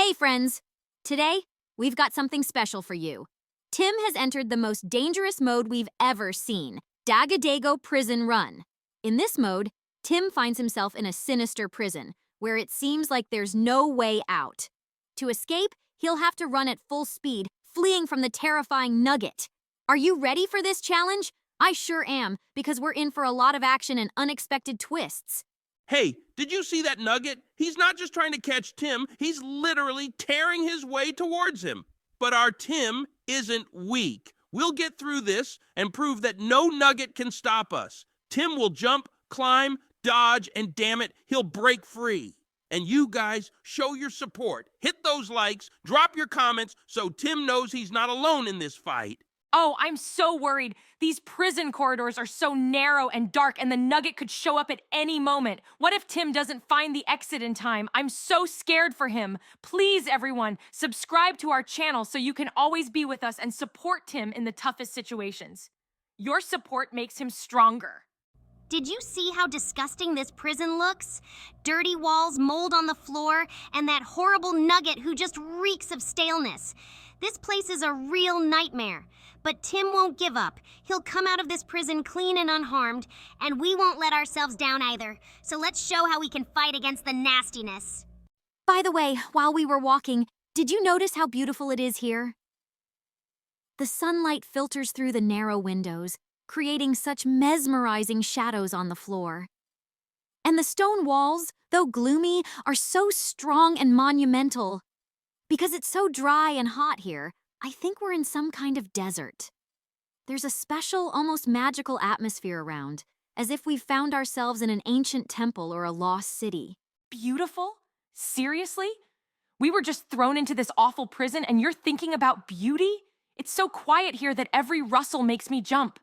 Hey friends! Today, we've got something special for you. Tim has entered the most dangerous mode we've ever seen, DAGEDAGO Prison Run. In this mode, Tim finds himself in a sinister prison, where it seems like there's no way out. To escape, he'll have to run at full speed, fleeing from the terrifying Nugget. Are you ready for this challenge? I sure am, because we're in for a lot of action and unexpected twists. Hey, did you see that Nugget? He's not just trying to catch Tim, he's literally tearing his way towards him. But our Tim isn't weak. We'll get through this and prove that no Nugget can stop us. Tim will jump, climb, dodge, and damn it, he'll break free. And you guys, show your support. Hit those likes, drop your comments so Tim knows he's not alone in this fight. Oh, I'm so worried. These prison corridors are so narrow and dark, and the Nugget could show up at any moment. What if Tim doesn't find the exit in time? I'm so scared for him. Please, everyone, subscribe to our channel so you can always be with us and support Tim in the toughest situations. Your support makes him stronger. Did you see how disgusting this prison looks? Dirty walls, mold on the floor, and that horrible Nugget who just reeks of staleness. This place is a real nightmare. But Tim won't give up. He'll come out of this prison clean and unharmed, and we won't let ourselves down either. So let's show how we can fight against the nastiness. By the way, while we were walking, did you notice how beautiful it is here? The sunlight filters through the narrow windows, creating such mesmerizing shadows on the floor. And the stone walls, though gloomy, are so strong and monumental. Because it's so dry and hot here, I think we're in some kind of desert. There's a special, almost magical atmosphere around, as if we've found ourselves in an ancient temple or a lost city. Beautiful? Seriously? We were just thrown into this awful prison and you're thinking about beauty? It's so quiet here that every rustle makes me jump.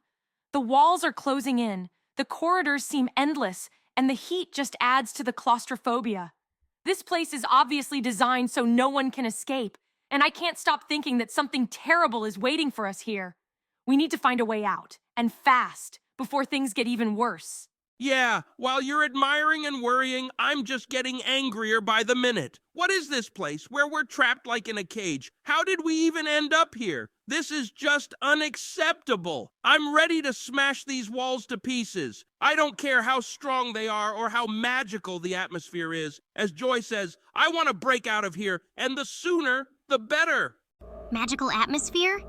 The walls are closing in, the corridors seem endless, and the heat just adds to the claustrophobia. This place is obviously designed so no one can escape, and I can't stop thinking that something terrible is waiting for us here. We need to find a way out, and fast, before things get even worse. Yeah, while you're admiring and worrying, I'm just getting angrier by the minute. What is this place where we're trapped like in a cage? How did we even end up here? This is just unacceptable. I'm ready to smash these walls to pieces. I don't care how strong they are or how magical the atmosphere is. As Joy says, I want to break out of here, and the sooner, the better. Magical atmosphere?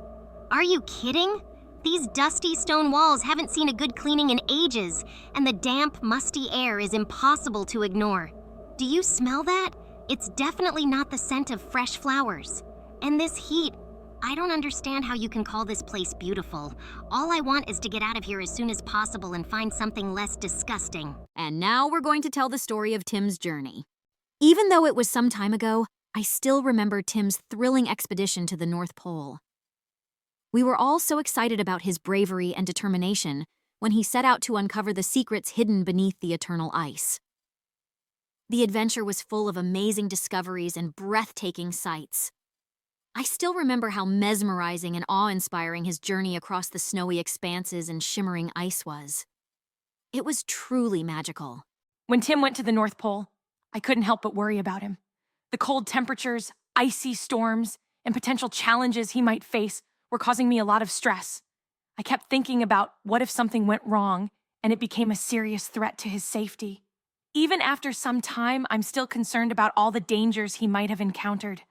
Are you kidding? These dusty stone walls haven't seen a good cleaning in ages, and the damp, musty air is impossible to ignore. Do you smell that? It's definitely not the scent of fresh flowers. And this heat, I don't understand how you can call this place beautiful. All I want is to get out of here as soon as possible and find something less disgusting. And now we're going to tell the story of Tim's journey. Even though it was some time ago, I still remember Tim's thrilling expedition to the North Pole. We were all so excited about his bravery and determination when he set out to uncover the secrets hidden beneath the eternal ice. The adventure was full of amazing discoveries and breathtaking sights. I still remember how mesmerizing and awe-inspiring his journey across the snowy expanses and shimmering ice was. It was truly magical. When Tim went to the North Pole, I couldn't help but worry about him. The cold temperatures, icy storms, and potential challenges he might face were causing me a lot of stress. I kept thinking about what if something went wrong and it became a serious threat to his safety. Even after some time, I'm still concerned about all the dangers he might have encountered,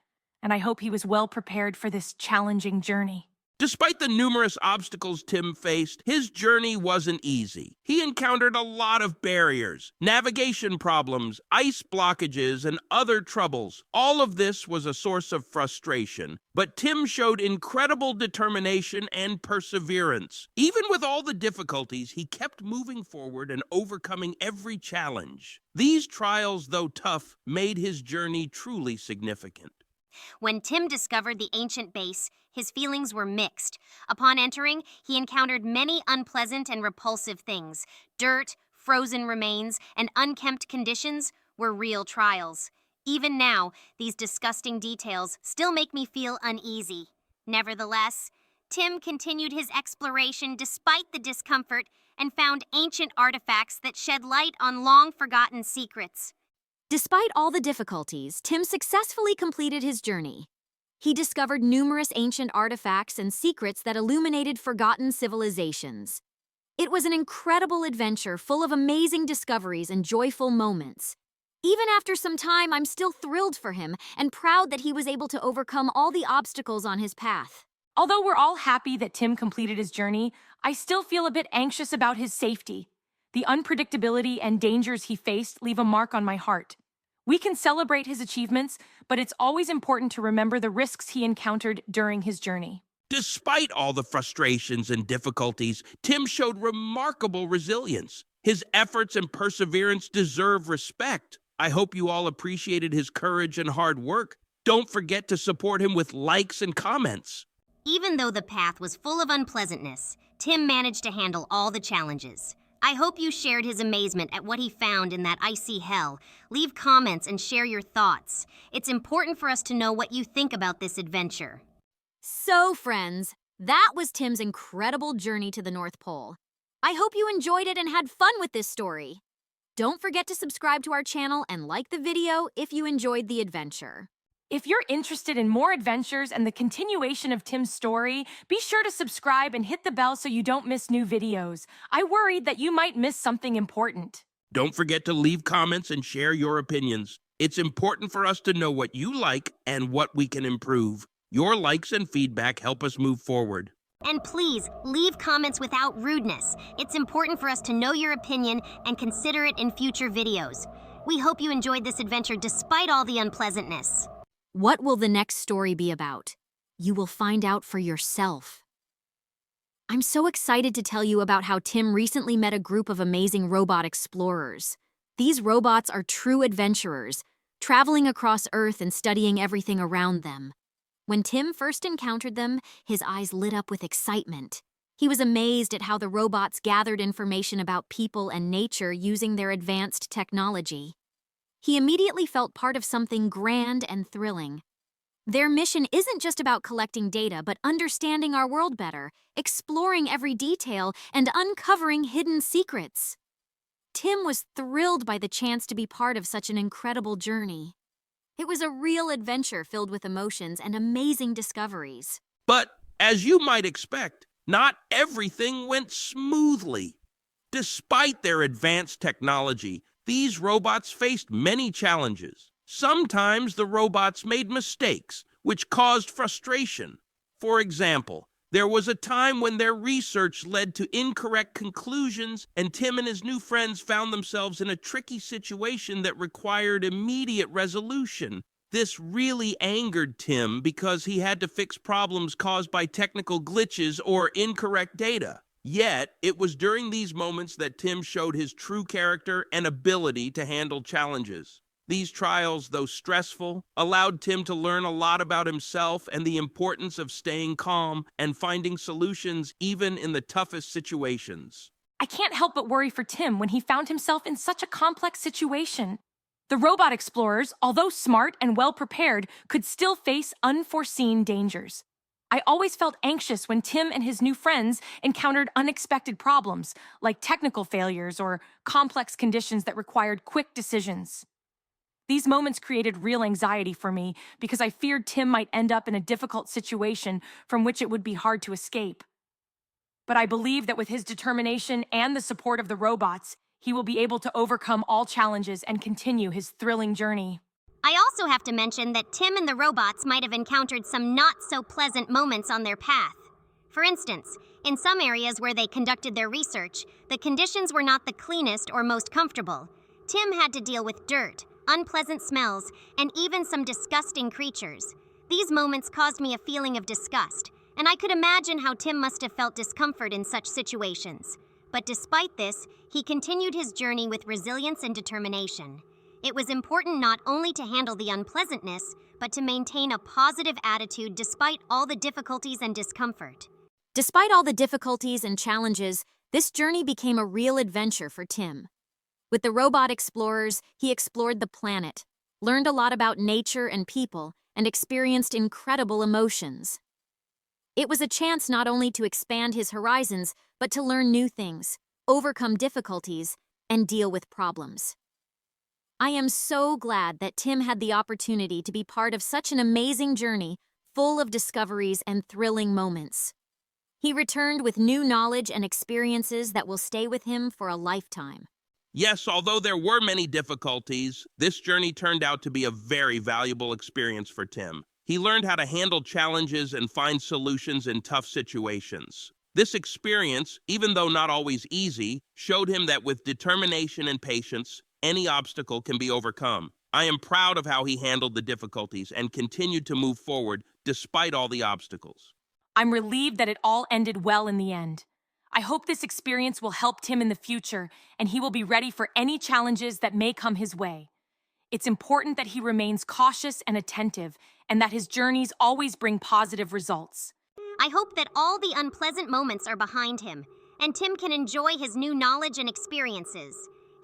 and I hope he was well prepared for this challenging journey. Despite the numerous obstacles Tim faced, his journey wasn't easy. He encountered a lot of barriers, navigation problems, ice blockages, and other troubles. All of this was a source of frustration, but Tim showed incredible determination and perseverance. Even with all the difficulties, he kept moving forward and overcoming every challenge. These trials, though tough, made his journey truly significant. When Tim discovered the ancient base, his feelings were mixed. Upon entering, he encountered many unpleasant and repulsive things. Dirt, frozen remains, and unkempt conditions were real trials. Even now, these disgusting details still make me feel uneasy. Nevertheless, Tim continued his exploration despite the discomfort and found ancient artifacts that shed light on long-forgotten secrets. Despite all the difficulties, Tim successfully completed his journey. He discovered numerous ancient artifacts and secrets that illuminated forgotten civilizations. It was an incredible adventure full of amazing discoveries and joyful moments. Even after some time, I'm still thrilled for him and proud that he was able to overcome all the obstacles on his path. Although we're all happy that Tim completed his journey, I still feel a bit anxious about his safety. The unpredictability and dangers he faced leave a mark on my heart. We can celebrate his achievements, but it's always important to remember the risks he encountered during his journey. Despite all the frustrations and difficulties, Tim showed remarkable resilience. His efforts and perseverance deserve respect. I hope you all appreciated his courage and hard work. Don't forget to support him with likes and comments. Even though the path was full of unpleasantness, Tim managed to handle all the challenges. I hope you shared his amazement at what he found in that icy hell. Leave comments and share your thoughts. It's important for us to know what you think about this adventure. So, friends, that was Tim's incredible journey to the North Pole. I hope you enjoyed it and had fun with this story. Don't forget to subscribe to our channel and like the video if you enjoyed the adventure. If you're interested in more adventures and the continuation of Tim's story, be sure to subscribe and hit the bell so you don't miss new videos. I worried that you might miss something important. Don't forget to leave comments and share your opinions. It's important for us to know what you like and what we can improve. Your likes and feedback help us move forward. And please, leave comments without rudeness. It's important for us to know your opinion and consider it in future videos. We hope you enjoyed this adventure despite all the unpleasantness. What will the next story be about? You will find out for yourself. I'm so excited to tell you about how Tim recently met a group of amazing robot explorers. These robots are true adventurers, traveling across Earth and studying everything around them. When Tim first encountered them, his eyes lit up with excitement. He was amazed at how the robots gathered information about people and nature using their advanced technology. He immediately felt part of something grand and thrilling. Their mission isn't just about collecting data, but understanding our world better, exploring every detail, and uncovering hidden secrets. Tim was thrilled by the chance to be part of such an incredible journey. It was a real adventure filled with emotions and amazing discoveries. But, as you might expect, not everything went smoothly. Despite their advanced technology, these robots faced many challenges. Sometimes the robots made mistakes, which caused frustration. For example, there was a time when their research led to incorrect conclusions, and Tim and his new friends found themselves in a tricky situation that required immediate resolution. This really angered Tim because he had to fix problems caused by technical glitches or incorrect data. Yet, it was during these moments that Tim showed his true character and ability to handle challenges. These trials, though stressful, allowed Tim to learn a lot about himself and the importance of staying calm and finding solutions even in the toughest situations. I can't help but worry for Tim when he found himself in such a complex situation. The robot explorers, although smart and well-prepared, could still face unforeseen dangers. I always felt anxious when Tim and his new friends encountered unexpected problems, like technical failures or complex conditions that required quick decisions. These moments created real anxiety for me because I feared Tim might end up in a difficult situation from which it would be hard to escape. But I believe that with his determination and the support of the robots, he will be able to overcome all challenges and continue his thrilling journey. I also have to mention that Tim and the robots might have encountered some not-so-pleasant moments on their path. For instance, in some areas where they conducted their research, the conditions were not the cleanest or most comfortable. Tim had to deal with dirt, unpleasant smells, and even some disgusting creatures. These moments caused me a feeling of disgust, and I could imagine how Tim must have felt discomfort in such situations. But despite this, he continued his journey with resilience and determination. It was important not only to handle the unpleasantness, but to maintain a positive attitude despite all the difficulties and discomfort. Despite all the difficulties and challenges, this journey became a real adventure for Tim. With the robot explorers, he explored the planet, learned a lot about nature and people, and experienced incredible emotions. It was a chance not only to expand his horizons, but to learn new things, overcome difficulties, and deal with problems. I am so glad that Tim had the opportunity to be part of such an amazing journey, full of discoveries and thrilling moments. He returned with new knowledge and experiences that will stay with him for a lifetime. Yes, although there were many difficulties, this journey turned out to be a very valuable experience for Tim. He learned how to handle challenges and find solutions in tough situations. This experience, even though not always easy, showed him that with determination and patience, any obstacle can be overcome. I am proud of how he handled the difficulties and continued to move forward despite all the obstacles. I'm relieved that it all ended well in the end. I hope this experience will help Tim in the future and he will be ready for any challenges that may come his way. It's important that he remains cautious and attentive and that his journeys always bring positive results. I hope that all the unpleasant moments are behind him, and Tim can enjoy his new knowledge and experiences.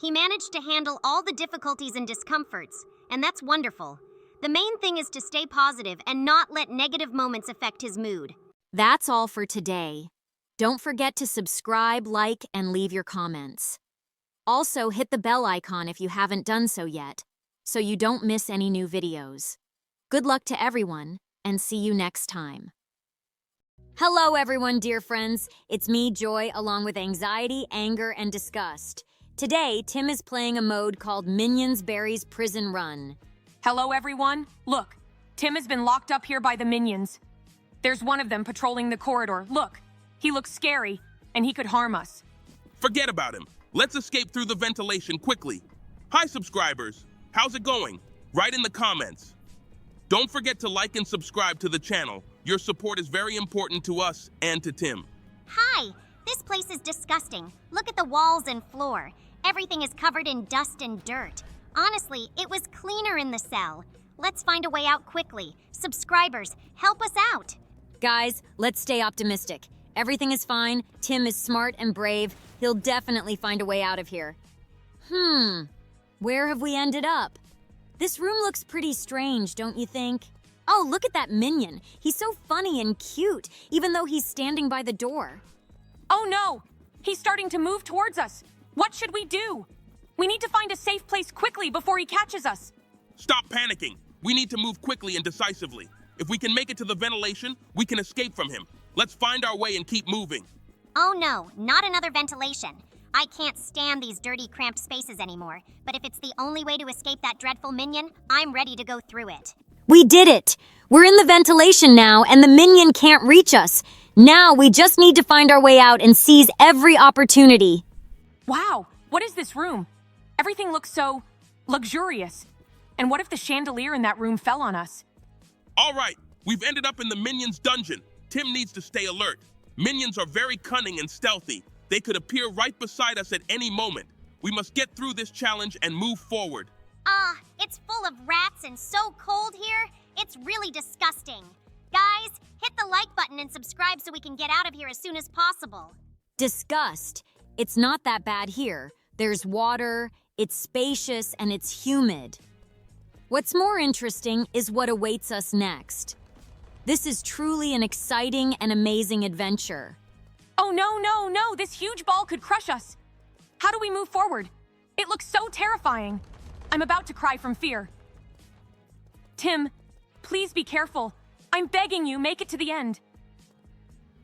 He managed to handle all the difficulties and discomforts, and that's wonderful. The main thing is to stay positive and not let negative moments affect his mood. That's all for today. Don't forget to subscribe, like, and leave your comments. Also, hit the bell icon if you haven't done so yet, so you don't miss any new videos. Good luck to everyone, and see you next time. Hello everyone, dear friends. It's me, Joy, along with anxiety, anger, and disgust. Today, Tim is playing a mode called Minions Berry's Prison Run. Hello, everyone. Look, Tim has been locked up here by the minions. There's one of them patrolling the corridor. Look, he looks scary, and he could harm us. Forget about him. Let's escape through the ventilation quickly. Hi, subscribers. How's it going? Write in the comments. Don't forget to like and subscribe to the channel. Your support is very important to us and to Tim. Hi! This place is disgusting. Look at the walls and floor. Everything is covered in dust and dirt. Honestly, it was cleaner in the cell. Let's find a way out quickly. Subscribers, help us out! Guys, let's stay optimistic. Everything is fine. Tim is smart and brave. He'll definitely find a way out of here. Where have we ended up? This room looks pretty strange, don't you think? Oh, look at that minion. He's so funny and cute, even though he's standing by the door. Oh no! He's starting to move towards us. What should we do? We need to find a safe place quickly before he catches us. Stop panicking. We need to move quickly and decisively. If we can make it to the ventilation, we can escape from him. Let's find our way and keep moving. Oh no, not another ventilation. I can't stand these dirty, cramped spaces anymore. But if it's the only way to escape that dreadful minion, I'm ready to go through it. We did it! We're in the ventilation now, and the minion can't reach us. Now we just need to find our way out and seize every opportunity. Wow, what is this room? Everything looks so luxurious. And what if the chandelier in that room fell on us? All right, we've ended up in the minions' dungeon. Tim needs to stay alert. Minions are very cunning and stealthy. They could appear right beside us at any moment. We must get through this challenge and move forward. It's full of rats and so cold here. It's really disgusting. Guys, hit the like button and subscribe so we can get out of here as soon as possible. Disgust. It's not that bad here. There's water, it's spacious, and it's humid. What's more interesting is what awaits us next. This is truly an exciting and amazing adventure. Oh no, this huge ball could crush us. How do we move forward? It looks so terrifying. I'm about to cry from fear. Tim, please be careful. I'm begging you, make it to the end.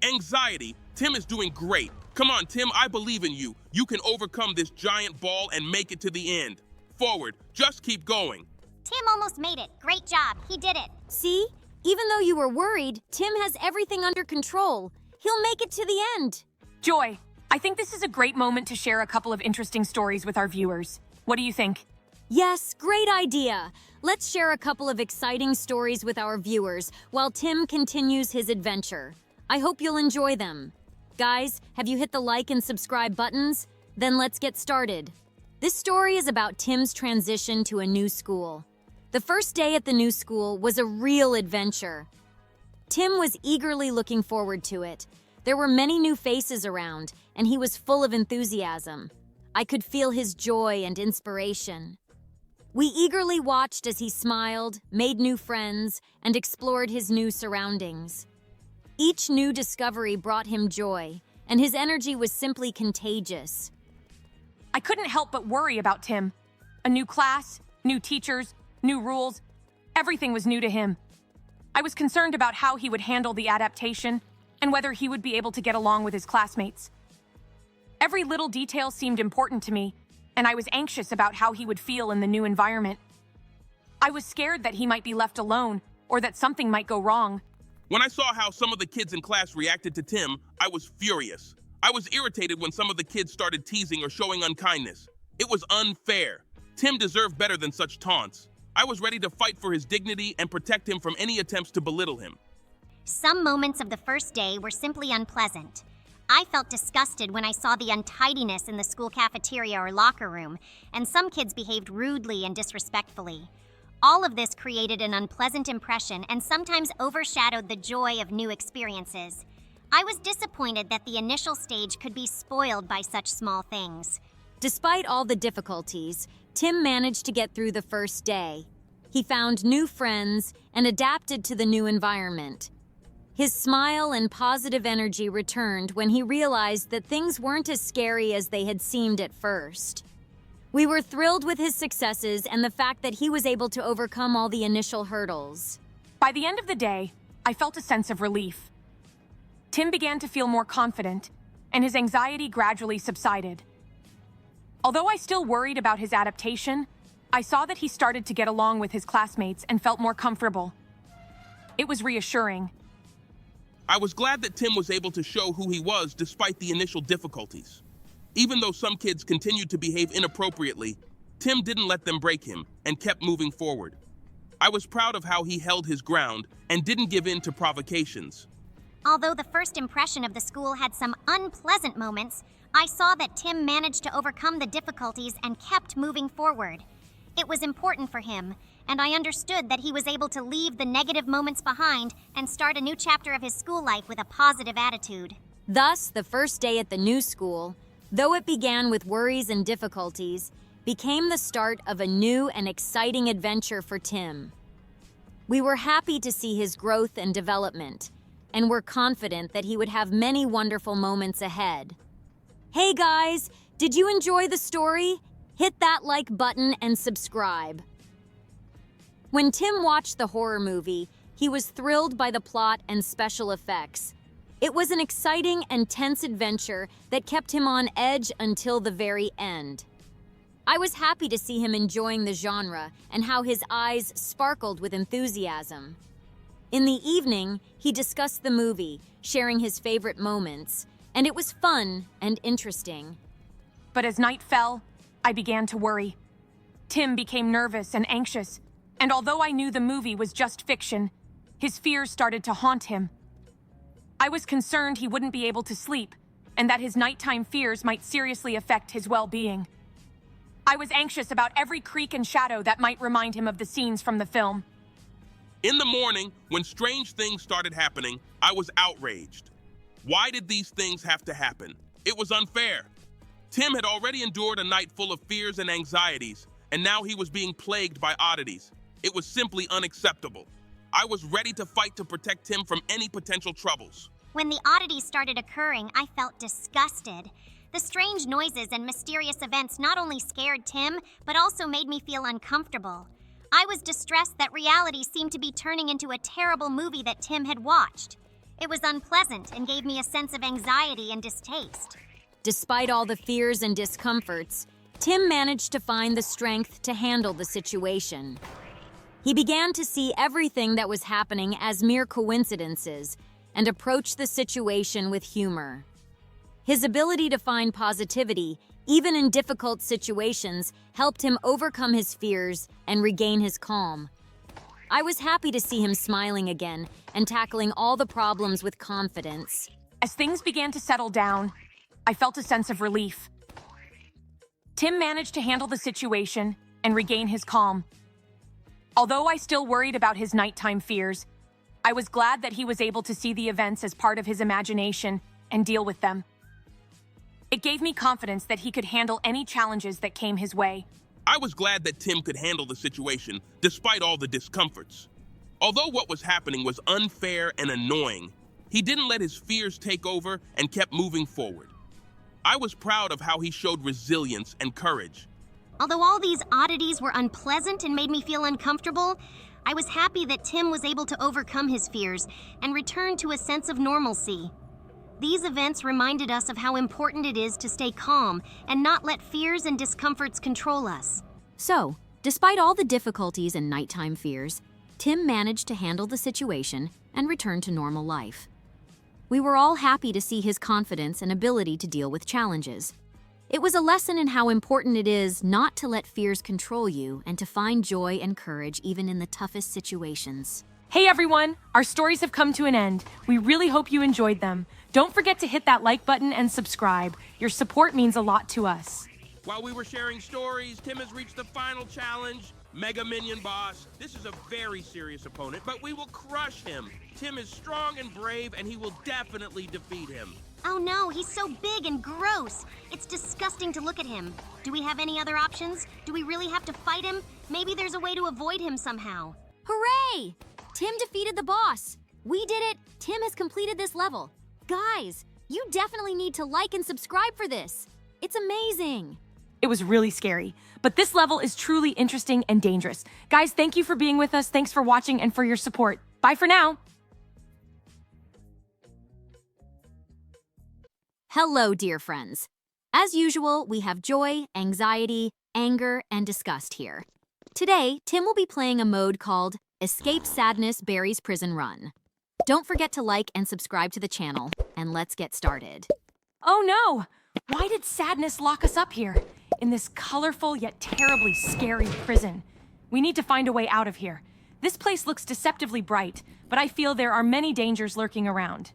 Anxiety. Tim is doing great. Come on, Tim, I believe in you. You can overcome this giant ball and make it to the end. Forward, just keep going. Tim almost made it. Great job. He did it. See? Even though you were worried, Tim has everything under control. He'll make it to the end. Joy, I think this is a great moment to share a couple of interesting stories with our viewers. What do you think? Yes, great idea. Let's share a couple of exciting stories with our viewers while Tim continues his adventure. I hope you'll enjoy them. Guys, have you hit the like and subscribe buttons? Then let's get started. This story is about Tim's transition to a new school. The first day at the new school was a real adventure. Tim was eagerly looking forward to it. There were many new faces around, and he was full of enthusiasm. I could feel his joy and inspiration. We eagerly watched as he smiled, made new friends, and explored his new surroundings. Each new discovery brought him joy, and his energy was simply contagious. I couldn't help but worry about Tim. A new class, New teachers, new rules, everything was new to him. I was concerned about how he would handle the adaptation and whether he would be able to get along with his classmates. Every little detail seemed important to me, and I was anxious about how he would feel in the new environment. I was scared that he might be left alone or that something might go wrong. When I saw how some of the kids in class reacted to Tim, I was furious. I was irritated when some of the kids started teasing or showing unkindness. It was unfair. Tim deserved better than such taunts. I was ready to fight for his dignity and protect him from any attempts to belittle him. Some moments of the first day were simply unpleasant. I felt disgusted when I saw the untidiness in the school cafeteria or locker room, and some kids behaved rudely and disrespectfully. All of this created an unpleasant impression and sometimes overshadowed the joy of new experiences. I was disappointed that the initial stage could be spoiled by such small things. Despite all the difficulties, Tim managed to get through the first day. He found new friends and adapted to the new environment. His smile and positive energy returned when he realized that things weren't as scary as they had seemed at first. We were thrilled with his successes and the fact that he was able to overcome all the initial hurdles. By the end of the day, I felt a sense of relief. Tim began to feel more confident, and his anxiety gradually subsided. Although I still worried about his adaptation, I saw that he started to get along with his classmates and felt more comfortable. It was reassuring. I was glad that Tim was able to show who he was despite the initial difficulties. Even though some kids continued to behave inappropriately, Tim didn't let them break him and kept moving forward. I was proud of how he held his ground and didn't give in to provocations. Although the first impression of the school had some unpleasant moments, I saw that Tim managed to overcome the difficulties and kept moving forward. It was important for him, and I understood that he was able to leave the negative moments behind and start a new chapter of his school life with a positive attitude. Thus, the first day at the new school, though it began with worries and difficulties, became the start of a new and exciting adventure for Tim. We were happy to see his growth and development, and were confident that he would have many wonderful moments ahead. Hey guys, did you enjoy the story? Hit that like button and subscribe. When Tim watched the horror movie, he was thrilled by the plot and special effects. It was an exciting and tense adventure that kept him on edge until the very end. I was happy to see him enjoying the genre and how his eyes sparkled with enthusiasm. In the evening, he discussed the movie, sharing his favorite moments, and it was fun and interesting. But as night fell, I began to worry. Tim became nervous and anxious, and although I knew the movie was just fiction, his fears started to haunt him. I was concerned he wouldn't be able to sleep, and that his nighttime fears might seriously affect his well-being. I was anxious about every creak and shadow that might remind him of the scenes from the film. In the morning, when strange things started happening, I was outraged. Why did these things have to happen? It was unfair. Tim had already endured a night full of fears and anxieties, and now he was being plagued by oddities. It was simply unacceptable. I was ready to fight to protect Tim from any potential troubles. When the oddities started occurring, I felt disgusted. The strange noises and mysterious events not only scared Tim, but also made me feel uncomfortable. I was distressed that reality seemed to be turning into a terrible movie that Tim had watched. It was unpleasant and gave me a sense of anxiety and distaste. Despite all the fears and discomforts, Tim managed to find the strength to handle the situation. He began to see everything that was happening as mere coincidences and approached the situation with humor. His ability to find positivity, even in difficult situations, helped him overcome his fears and regain his calm. I was happy to see him smiling again and tackling all the problems with confidence. As things began to settle down, I felt a sense of relief. Tim managed to handle the situation and regain his calm. Although I still worried about his nighttime fears, I was glad that he was able to see the events as part of his imagination and deal with them. It gave me confidence that he could handle any challenges that came his way. I was glad that Tim could handle the situation despite all the discomforts. Although what was happening was unfair and annoying, he didn't let his fears take over and kept moving forward. I was proud of how he showed resilience and courage. Although all these oddities were unpleasant and made me feel uncomfortable, I was happy that Tim was able to overcome his fears and return to a sense of normalcy. These events reminded us of how important it is to stay calm and not let fears and discomforts control us. So, despite all the difficulties and nighttime fears, Tim managed to handle the situation and return to normal life. We were all happy to see his confidence and ability to deal with challenges. It was a lesson in how important it is not to let fears control you and to find joy and courage even in the toughest situations. Hey everyone, our stories have come to an end. We really hope you enjoyed them. Don't forget to hit that like button and subscribe. Your support means a lot to us. While we were sharing stories, Tim has reached the final challenge. Mega Minion Boss. This is a very serious opponent, but we will crush him. Tim is strong and brave, and he will definitely defeat him. Oh no, he's so big and gross. It's disgusting to look at him. Do we have any other options? Do we really have to fight him? Maybe there's a way to avoid him somehow. Hooray! Tim defeated the boss. We did it. Tim has completed this level. Guys, you definitely need to like and subscribe for this. It's amazing. It was really scary, but this level is truly interesting and dangerous. Guys, thank you for being with us. Thanks for watching and for your support. Bye for now. Hello, dear friends. As usual, we have joy, anxiety, anger, and disgust here. Today, Tim will be playing a mode called Escape Sadness Barry's Prison Run. Don't forget to like and subscribe to the channel, and let's get started. Oh no! Why did sadness lock us up here, in this colorful yet terribly scary prison? We need to find a way out of here. This place looks deceptively bright, but I feel there are many dangers lurking around.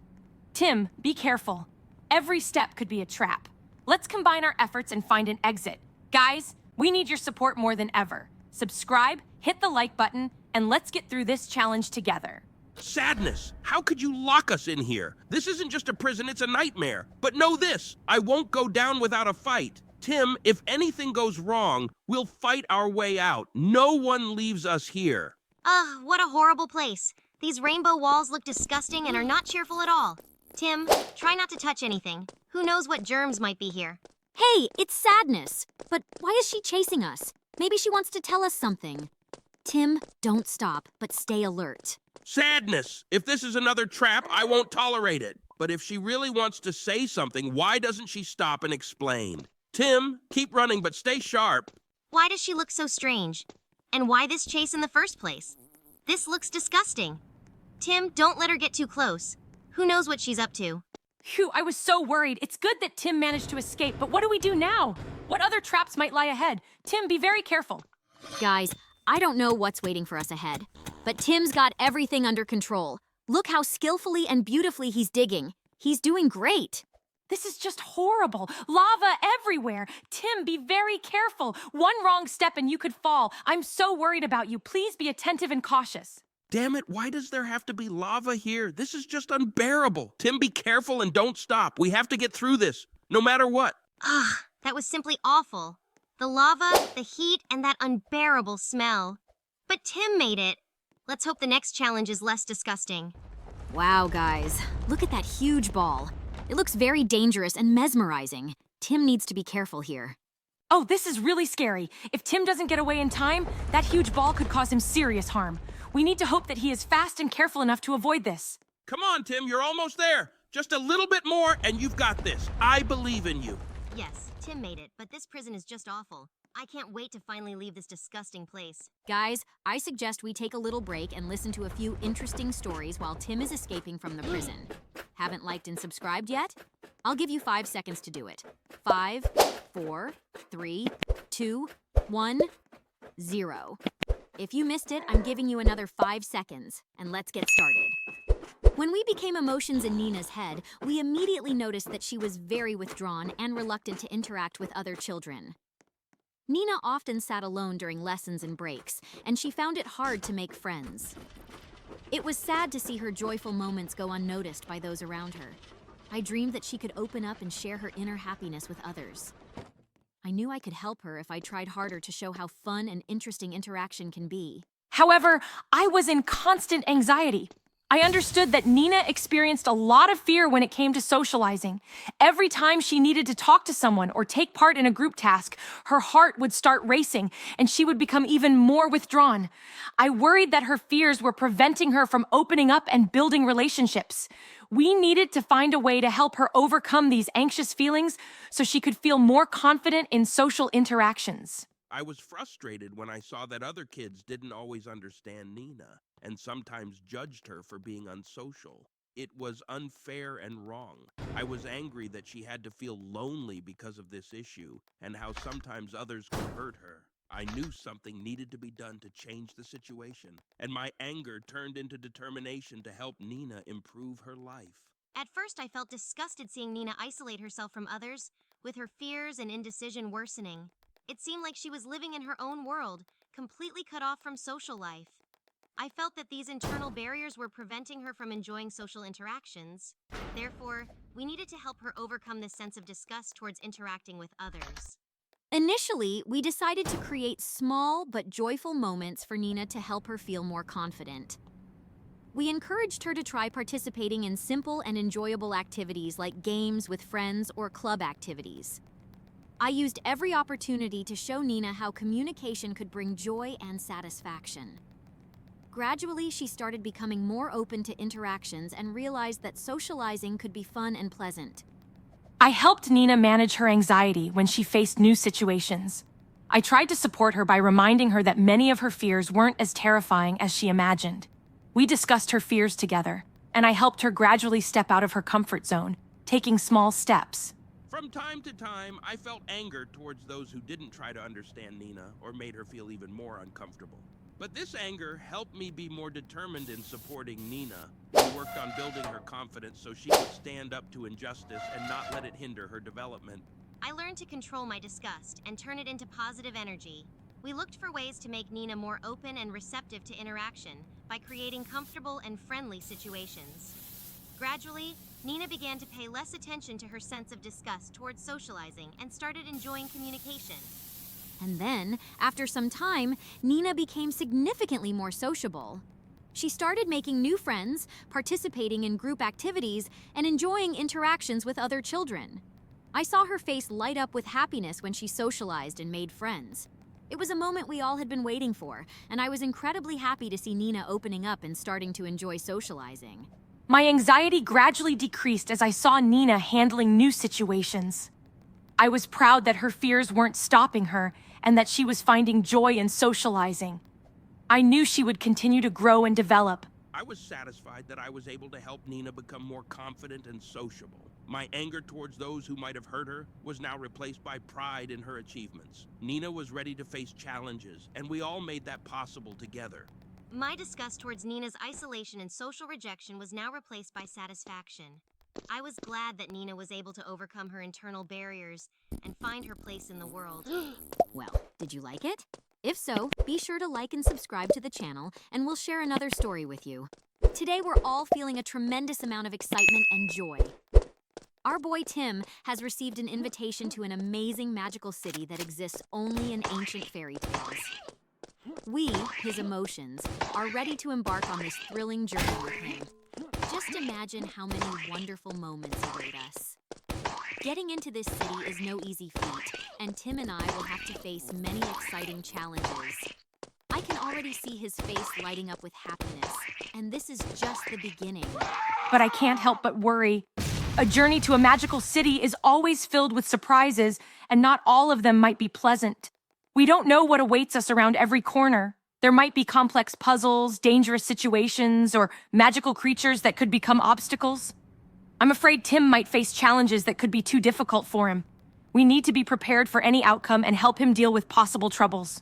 Tim, be careful. Every step could be a trap. Let's combine our efforts and find an exit. Guys, we need your support more than ever. Subscribe, hit the like button, and let's get through this challenge together. Sadness, how could you lock us in here? This isn't just a prison, it's a nightmare. But know this, I won't go down without a fight. Tim, if anything goes wrong, we'll fight our way out. No one leaves us here. Ugh, what a horrible place. These rainbow walls look disgusting and are not cheerful at all. Tim, try not to touch anything. Who knows what germs might be here? Hey, it's Sadness. But why is she chasing us? Maybe she wants to tell us something. Tim, don't stop, but stay alert. Sadness, if this is another trap, I won't tolerate it. But if she really wants to say something, why doesn't she stop and explain? Tim, keep running, but stay sharp. Why does she look so strange? And why this chase in the first place? This looks disgusting. Tim, don't let her get too close. Who knows what she's up to? Phew, I was so worried. It's good that Tim managed to escape, but what do we do now? What other traps might lie ahead? Tim, be very careful. Guys, I don't know what's waiting for us ahead, but Tim's got everything under control. Look how skillfully and beautifully he's digging. He's doing great. This is just horrible. Lava everywhere. Tim, be very careful. One wrong step and you could fall. I'm so worried about you. Please be attentive and cautious. Damn it, why does there have to be lava here? This is just unbearable. Tim, be careful and don't stop. We have to get through this, no matter what. Ugh, that was simply awful. The lava, the heat, and that unbearable smell. But Tim made it. Let's hope the next challenge is less disgusting. Wow, guys, look at that huge ball. It looks very dangerous and mesmerizing. Tim needs to be careful here. Oh, this is really scary. If Tim doesn't get away in time, that huge ball could cause him serious harm. We need to hope that he is fast and careful enough to avoid this. Come on, Tim, you're almost there. Just a little bit more and you've got this. I believe in you. Yes, Tim made it, but this prison is just awful. I can't wait to finally leave this disgusting place. Guys, I suggest we take a little break and listen to a few interesting stories while Tim is escaping from the prison. Haven't liked and subscribed yet? I'll give you 5 seconds to do it. 5, 4, 3, 2, 1, 0. If you missed it, I'm giving you another 5 seconds, and let's get started. When we became emotions in Nina's head, we immediately noticed that she was very withdrawn and reluctant to interact with other children. Nina often sat alone during lessons and breaks, and she found it hard to make friends. It was sad to see her joyful moments go unnoticed by those around her. I dreamed that she could open up and share her inner happiness with others. I knew I could help her if I tried harder to show how fun and interesting interaction can be. However, I was in constant anxiety. I understood that Nina experienced a lot of fear when it came to socializing. Every time she needed to talk to someone or take part in a group task, her heart would start racing and she would become even more withdrawn. I worried that her fears were preventing her from opening up and building relationships. We needed to find a way to help her overcome these anxious feelings so she could feel more confident in social interactions. I was frustrated when I saw that other kids didn't always understand Nina and sometimes judged her for being unsocial. It was unfair and wrong. I was angry that she had to feel lonely because of this issue and how sometimes others could hurt her. I knew something needed to be done to change the situation, and my anger turned into determination to help Nina improve her life. At first, I felt disgusted seeing Nina isolate herself from others, with her fears and indecision worsening. It seemed like she was living in her own world, completely cut off from social life. I felt that these internal barriers were preventing her from enjoying social interactions. Therefore, we needed to help her overcome this sense of disgust towards interacting with others. Initially, we decided to create small but joyful moments for Nina to help her feel more confident. We encouraged her to try participating in simple and enjoyable activities like games with friends or club activities. I used every opportunity to show Nina how communication could bring joy and satisfaction. Gradually, she started becoming more open to interactions and realized that socializing could be fun and pleasant. I helped Nina manage her anxiety when she faced new situations. I tried to support her by reminding her that many of her fears weren't as terrifying as she imagined. We discussed her fears together, and I helped her gradually step out of her comfort zone, taking small steps. From time to time, I felt anger towards those who didn't try to understand Nina or made her feel even more uncomfortable. But this anger helped me be more determined in supporting Nina. We worked on building her confidence so she could stand up to injustice and not let it hinder her development. I learned to control my disgust and turn it into positive energy. We looked for ways to make Nina more open and receptive to interaction by creating comfortable and friendly situations. Gradually, Nina began to pay less attention to her sense of disgust towards socializing and started enjoying communication. And then, after some time, Nina became significantly more sociable. She started making new friends, participating in group activities, and enjoying interactions with other children. I saw her face light up with happiness when she socialized and made friends. It was a moment we all had been waiting for, and I was incredibly happy to see Nina opening up and starting to enjoy socializing. My anxiety gradually decreased as I saw Nina handling new situations. I was proud that her fears weren't stopping her and that she was finding joy in socializing. I knew she would continue to grow and develop. I was satisfied that I was able to help Nina become more confident and sociable. My anger towards those who might have hurt her was now replaced by pride in her achievements. Nina was ready to face challenges, and we all made that possible together. My disgust towards Nina's isolation and social rejection was now replaced by satisfaction. I was glad that Nina was able to overcome her internal barriers and find her place in the world. Well, did you like it? If so, be sure to like and subscribe to the channel, and we'll share another story with you. Today, we're all feeling a tremendous amount of excitement and joy. Our boy Tim has received an invitation to an amazing magical city that exists only in ancient fairy tales. We, his emotions, are ready to embark on this thrilling journey with him. Just imagine how many wonderful moments await us. Getting into this city is no easy feat, and Tim and I will have to face many exciting challenges. I can already see his face lighting up with happiness, and this is just the beginning. But I can't help but worry. A journey to a magical city is always filled with surprises, and not all of them might be pleasant. We don't know what awaits us around every corner. There might be complex puzzles, dangerous situations, or magical creatures that could become obstacles. I'm afraid Tim might face challenges that could be too difficult for him. We need to be prepared for any outcome and help him deal with possible troubles.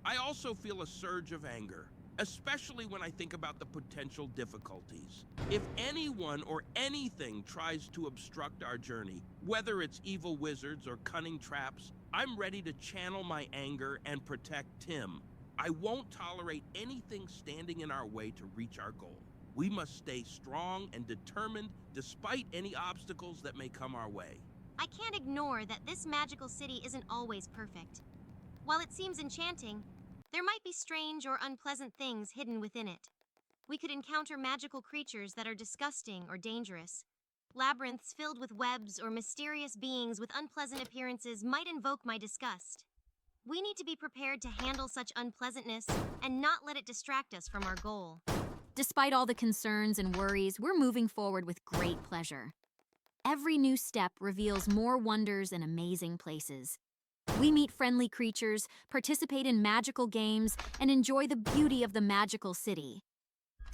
I also feel a surge of anger, especially when I think about the potential difficulties. If anyone or anything tries to obstruct our journey, whether it's evil wizards or cunning traps, I'm ready to channel my anger and protect Tim. I won't tolerate anything standing in our way to reach our goal. We must stay strong and determined despite any obstacles that may come our way. I can't ignore that this magical city isn't always perfect. While it seems enchanting, there might be strange or unpleasant things hidden within it. We could encounter magical creatures that are disgusting or dangerous. Labyrinths filled with webs or mysterious beings with unpleasant appearances might invoke my disgust. We need to be prepared to handle such unpleasantness and not let it distract us from our goal. Despite all the concerns and worries, we're moving forward with great pleasure. Every new step reveals more wonders and amazing places. We meet friendly creatures, participate in magical games, and enjoy the beauty of the magical city.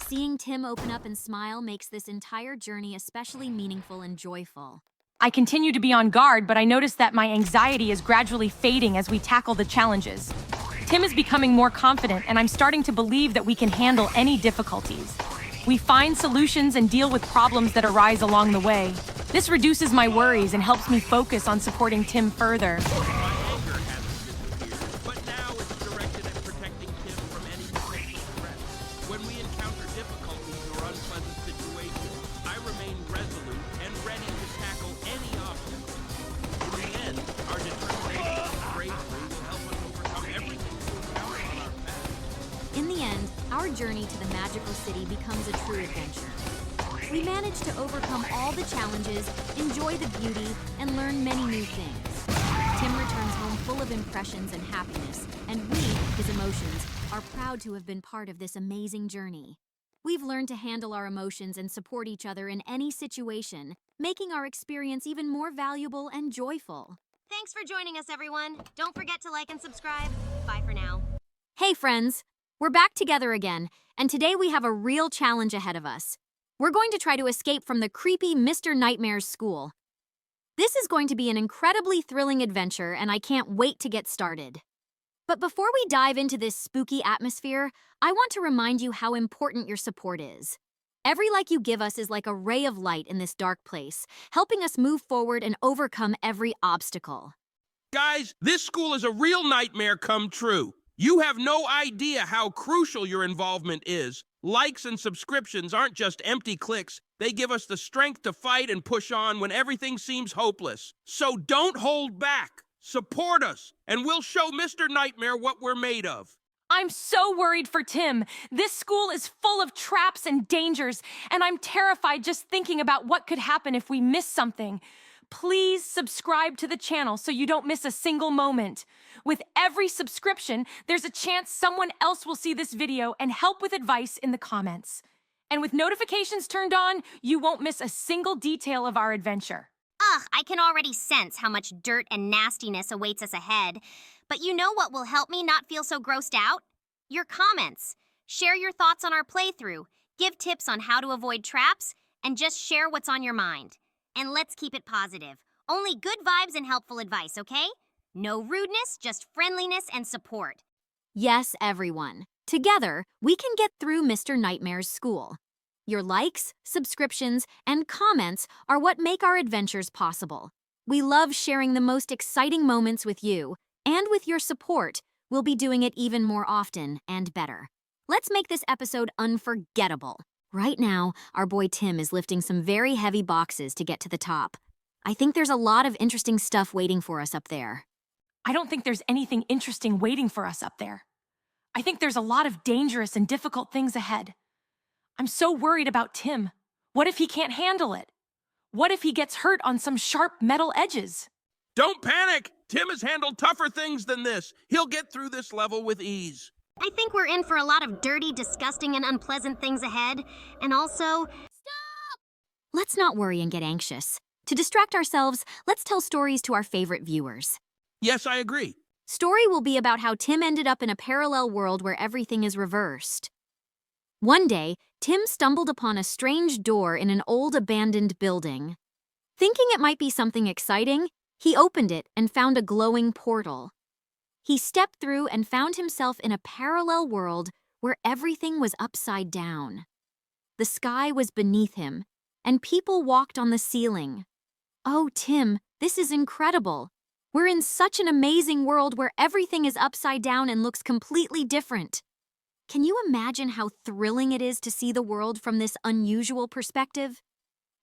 Seeing Tim open up and smile makes this entire journey especially meaningful and joyful. I continue to be on guard, but I notice that my anxiety is gradually fading as we tackle the challenges. Tim is becoming more confident, and I'm starting to believe that we can handle any difficulties. We find solutions and deal with problems that arise along the way. This reduces my worries and helps me focus on supporting Tim further. Anger hasn't disappeared, but now it's directed at protecting Tim from any potential threat. When we encounter difficulties or unpleasant situations, I remain resolute and ready to tackle any obstacle. In the end, our determination and bravery will help us overcome everything we encounter on our path. In the end, our journey to the magical city becomes a true adventure. We manage to overcome all the challenges, enjoy the beauty, and learn many new things. Tim returns home full of impressions and happiness, and we, his emotions, are proud to have been part of this amazing journey. We've learned to handle our emotions and support each other in any situation, making our experience even more valuable and joyful. Thanks for joining us, everyone. Don't forget to like and subscribe. Bye for now. Hey friends, we're back together again, and today we have a real challenge ahead of us. We're going to try to escape from the creepy Mr. Nightmare's school. This is going to be an incredibly thrilling adventure, and I can't wait to get started. But before we dive into this spooky atmosphere, I want to remind you how important your support is. Every like you give us is like a ray of light in this dark place, helping us move forward and overcome every obstacle. Guys, this school is a real nightmare come true. You have no idea how crucial your involvement is. Likes and subscriptions aren't just empty clicks. They give us the strength to fight and push on when everything seems hopeless. So don't hold back. Support us, and we'll show Mr. Nightmare what we're made of. I'm so worried for Tim. This school is full of traps and dangers, and I'm terrified just thinking about what could happen if we miss something. Please subscribe to the channel so you don't miss a single moment. With every subscription, there's a chance someone else will see this video and help with advice in the comments. And with notifications turned on, you won't miss a single detail of our adventure. Ugh, I can already sense how much dirt and nastiness awaits us ahead. But you know what will help me not feel so grossed out? Your comments. Share your thoughts on our playthrough, give tips on how to avoid traps, and just share what's on your mind. And let's keep it positive. Only good vibes and helpful advice, okay? No rudeness, just friendliness and support. Yes, everyone. Together, we can get through Mr. Nightmare's school. Your likes, subscriptions, and comments are what make our adventures possible. We love sharing the most exciting moments with you, and with your support, we'll be doing it even more often and better. Let's make this episode unforgettable. Right now, our boy Tim is lifting some very heavy boxes to get to the top. I think there's a lot of interesting stuff waiting for us up there. I don't think there's anything interesting waiting for us up there. I think there's a lot of dangerous and difficult things ahead. I'm so worried about Tim. What if he can't handle it? What if he gets hurt on some sharp metal edges? Don't panic! Tim has handled tougher things than this. He'll get through this level with ease. I think we're in for a lot of dirty, disgusting, and unpleasant things ahead. And also... Let's not worry and get anxious. To distract ourselves, let's tell stories to our favorite viewers. Yes, I agree. Story will be about how Tim ended up in a parallel world where everything is reversed. One day, Tim stumbled upon a strange door in an old abandoned building. Thinking it might be something exciting, he opened it and found a glowing portal. He stepped through and found himself in a parallel world where everything was upside down. The sky was beneath him, and people walked on the ceiling. Oh, Tim, this is incredible. We're in such an amazing world where everything is upside down and looks completely different. Can you imagine how thrilling it is to see the world from this unusual perspective?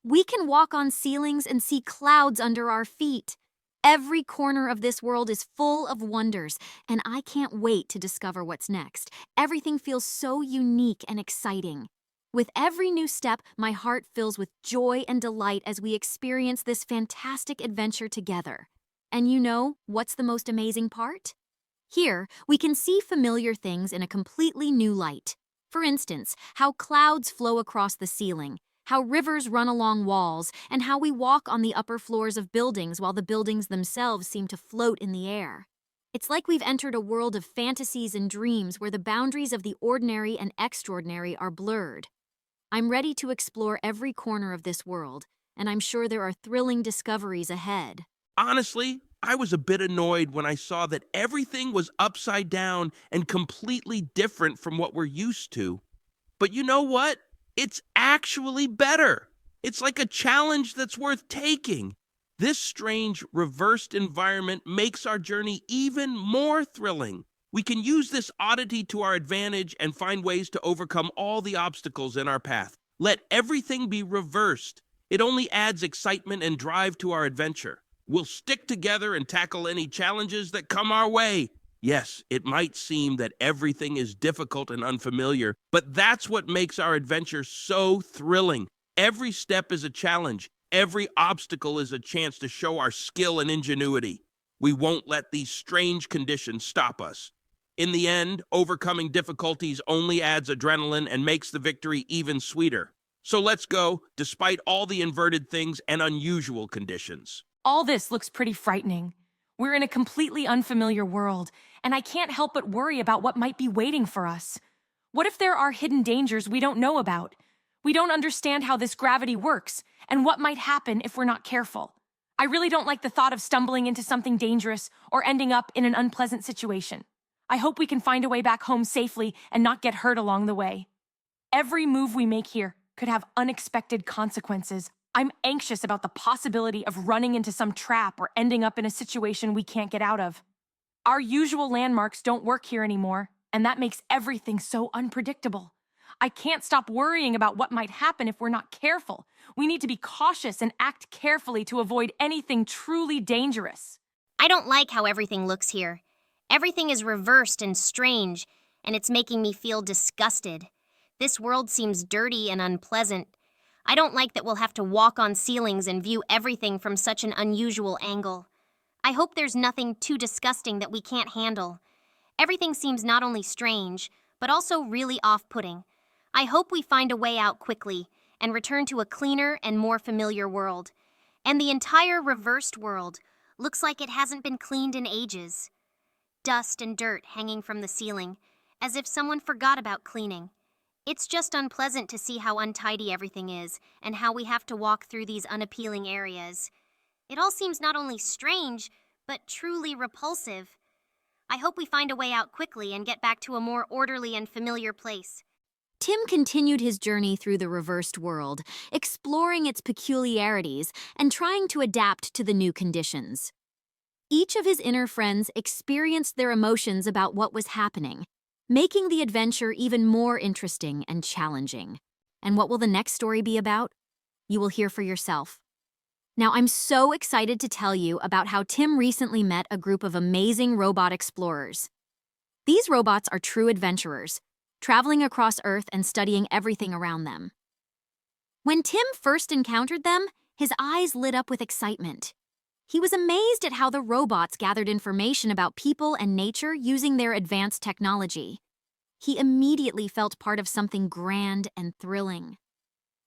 We can walk on ceilings and see clouds under our feet. Every corner of this world is full of wonders, and I can't wait to discover what's next. Everything feels so unique and exciting. With every new step, my heart fills with joy and delight as we experience this fantastic adventure together. And you know what's the most amazing part? Here, we can see familiar things in a completely new light. For instance, how clouds flow across the ceiling, how rivers run along walls, and how we walk on the upper floors of buildings while the buildings themselves seem to float in the air. It's like we've entered a world of fantasies and dreams where the boundaries of the ordinary and extraordinary are blurred. I'm ready to explore every corner of this world, and I'm sure there are thrilling discoveries ahead. Honestly, I was a bit annoyed when I saw that everything was upside down and completely different from what we're used to. But you know what? It's actually better. It's like a challenge that's worth taking. This strange, reversed environment makes our journey even more thrilling. We can use this oddity to our advantage and find ways to overcome all the obstacles in our path. Let everything be reversed. It only adds excitement and drive to our adventure. We'll stick together and tackle any challenges that come our way. Yes, it might seem that everything is difficult and unfamiliar, but that's what makes our adventure so thrilling. Every step is a challenge. Every obstacle is a chance to show our skill and ingenuity. We won't let these strange conditions stop us. In the end, overcoming difficulties only adds adrenaline and makes the victory even sweeter. So let's go, despite all the inverted things and unusual conditions. All this looks pretty frightening. We're in a completely unfamiliar world, and I can't help but worry about what might be waiting for us. What if there are hidden dangers we don't know about? We don't understand how this gravity works, and what might happen if we're not careful. I really don't like the thought of stumbling into something dangerous or ending up in an unpleasant situation. I hope we can find a way back home safely and not get hurt along the way. Every move we make here could have unexpected consequences. I'm anxious about the possibility of running into some trap or ending up in a situation we can't get out of. Our usual landmarks don't work here anymore, and that makes everything so unpredictable. I can't stop worrying about what might happen if we're not careful. We need to be cautious and act carefully to avoid anything truly dangerous. I don't like how everything looks here. Everything is reversed and strange, and it's making me feel disgusted. This world seems dirty and unpleasant. I don't like that we'll have to walk on ceilings and view everything from such an unusual angle. I hope there's nothing too disgusting that we can't handle. Everything seems not only strange, but also really off-putting. I hope we find a way out quickly and return to a cleaner and more familiar world. And the entire reversed world looks like it hasn't been cleaned in ages. Dust and dirt hanging from the ceiling, as if someone forgot about cleaning. It's just unpleasant to see how untidy everything is and how we have to walk through these unappealing areas. It all seems not only strange, but truly repulsive. I hope we find a way out quickly and get back to a more orderly and familiar place. Tim continued his journey through the reversed world, exploring its peculiarities and trying to adapt to the new conditions. Each of his inner friends experienced their emotions about what was happening, making the adventure even more interesting and challenging. And what will the next story be about? You will hear for yourself. Now, I'm so excited to tell you about how Tim recently met a group of amazing robot explorers. These robots are true adventurers, traveling across Earth and studying everything around them. When Tim first encountered them, his eyes lit up with excitement. He was amazed at how the robots gathered information about people and nature using their advanced technology. He immediately felt part of something grand and thrilling.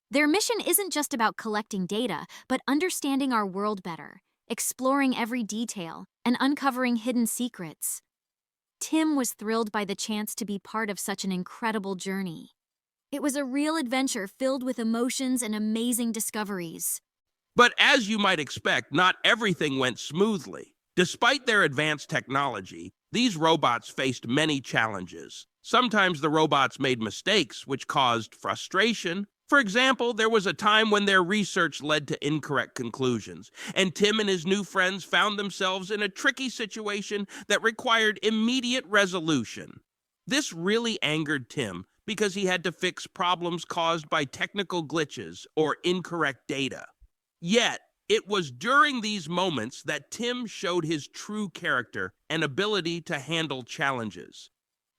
Their mission isn't just about collecting data, but understanding our world better, exploring every detail, and uncovering hidden secrets. Tim was thrilled by the chance to be part of such an incredible journey. It was a real adventure filled with emotions and amazing discoveries. But as you might expect, not everything went smoothly. Despite their advanced technology, these robots faced many challenges. Sometimes the robots made mistakes, which caused frustration. For example, there was a time when their research led to incorrect conclusions, and Tim and his new friends found themselves in a tricky situation that required immediate resolution. This really angered Tim because he had to fix problems caused by technical glitches or incorrect data. Yet, it was during these moments that Tim showed his true character and ability to handle challenges.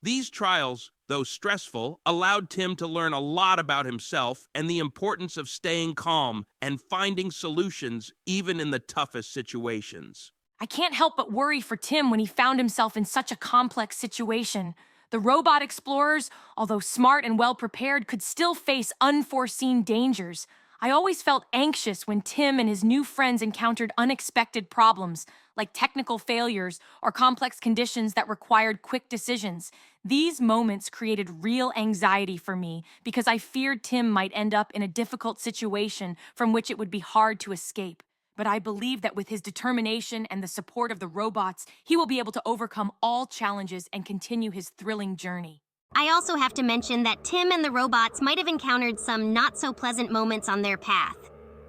These trials, though stressful, allowed Tim to learn a lot about himself and the importance of staying calm and finding solutions even in the toughest situations. I can't help but worry for Tim when he found himself in such a complex situation. The robot explorers, although smart and well prepared, could still face unforeseen dangers. I always felt anxious when Tim and his new friends encountered unexpected problems, like technical failures or complex conditions that required quick decisions. These moments created real anxiety for me because I feared Tim might end up in a difficult situation from which it would be hard to escape. But I believe that with his determination and the support of the robots, he will be able to overcome all challenges and continue his thrilling journey. I also have to mention that Tim and the robots might have encountered some not-so-pleasant moments on their path.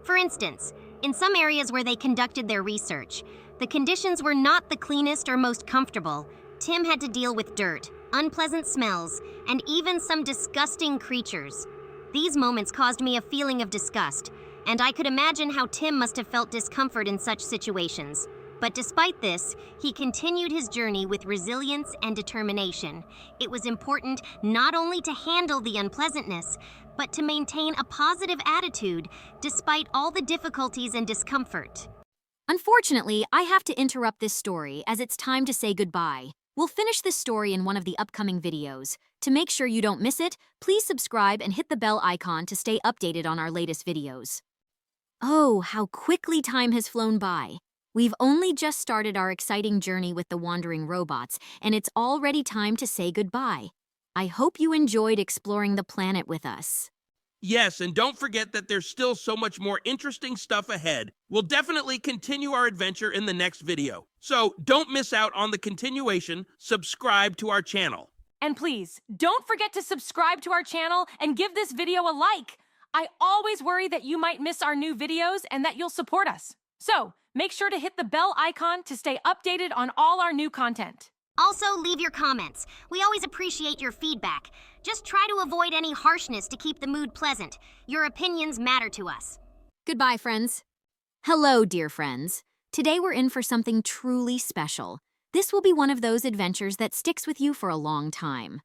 For instance, in some areas where they conducted their research, the conditions were not the cleanest or most comfortable. Tim had to deal with dirt, unpleasant smells, and even some disgusting creatures. These moments caused me a feeling of disgust, and I could imagine how Tim must have felt discomfort in such situations. But despite this, he continued his journey with resilience and determination. It was important not only to handle the unpleasantness, but to maintain a positive attitude despite all the difficulties and discomfort. Unfortunately, I have to interrupt this story as it's time to say goodbye. We'll finish this story in one of the upcoming videos. To make sure you don't miss it, please subscribe and hit the bell icon to stay updated on our latest videos. Oh, how quickly time has flown by. We've only just started our exciting journey with the wandering robots, and it's already time to say goodbye. I hope you enjoyed exploring the planet with us. Yes, and don't forget that there's still so much more interesting stuff ahead. We'll definitely continue our adventure in the next video. So don't miss out on the continuation. Subscribe to our channel. And please, don't forget to subscribe to our channel and give this video a like. I always worry that you might miss our new videos and that you'll support us. So, make sure to hit the bell icon to stay updated on all our new content. Also, leave your comments. We always appreciate your feedback. Just try to avoid any harshness to keep the mood pleasant. Your opinions matter to us. Goodbye, friends. Hello, dear friends. Today we're in for something truly special. This will be one of those adventures that sticks with you for a long time.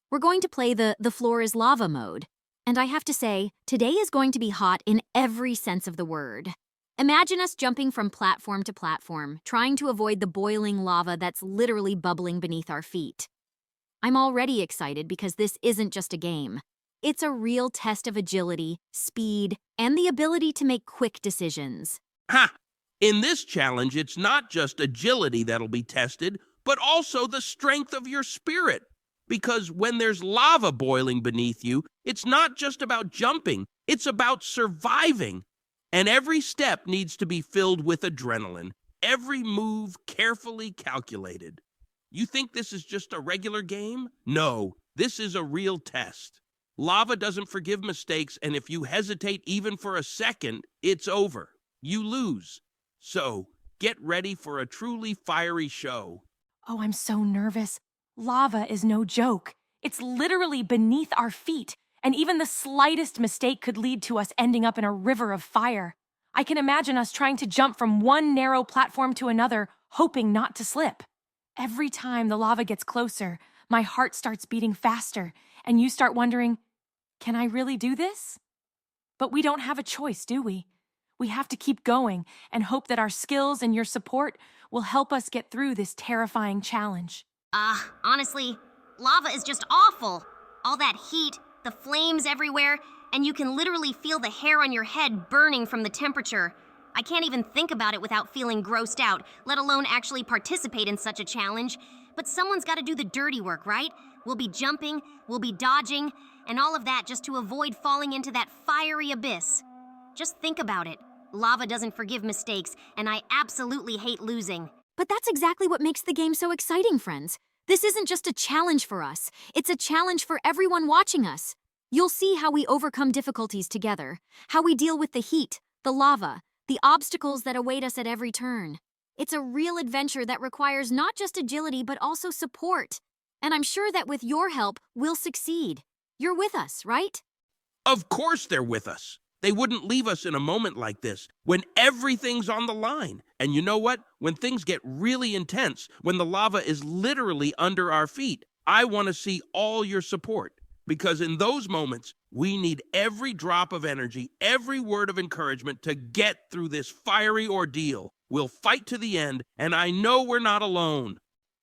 We're going to play the floor is lava mode. And I have to say, today is going to be hot in every sense of the word. Imagine us jumping from platform to platform, trying to avoid the boiling lava that's literally bubbling beneath our feet. I'm already excited because this isn't just a game. It's a real test of agility, speed, and the ability to make quick decisions. Ha! In this challenge, it's not just agility that'll be tested, but also the strength of your spirit. Because when there's lava boiling beneath you, it's not just about jumping, it's about surviving. And every step needs to be filled with adrenaline, every move carefully calculated. You think this is just a regular game? No, this is a real test. Lava doesn't forgive mistakes, and if you hesitate even for a second, it's over. You lose. So, get ready for a truly fiery show. Oh, I'm so nervous. Lava is no joke. It's literally beneath our feet, and even the slightest mistake could lead to us ending up in a river of fire. I can imagine us trying to jump from one narrow platform to another, hoping not to slip. Every time the lava gets closer, my heart starts beating faster, and you start wondering, can I really do this? But we don't have a choice, do we? We have to keep going and hope that our skills and your support will help us get through this terrifying challenge. Honestly, lava is just awful. All that heat, the flames everywhere, and you can literally feel the hair on your head burning from the temperature. I can't even think about it without feeling grossed out, let alone actually participate in such a challenge. But someone's got to do the dirty work, right? We'll be jumping, we'll be dodging, and all of that just to avoid falling into that fiery abyss. Just think about it. Lava doesn't forgive mistakes, and I absolutely hate losing. But that's exactly what makes the game so exciting, friends. This isn't just a challenge for us. It's a challenge for everyone watching us. You'll see how we overcome difficulties together, how we deal with the heat, the lava, the obstacles that await us at every turn. It's a real adventure that requires not just agility, but also support. And I'm sure that with your help, we'll succeed. You're with us, right? Of course they're with us. They wouldn't leave us in a moment like this, when everything's on the line. And you know what? When things get really intense, when the lava is literally under our feet, I want to see all your support. Because in those moments, we need every drop of energy, every word of encouragement to get through this fiery ordeal. We'll fight to the end, and I know we're not alone.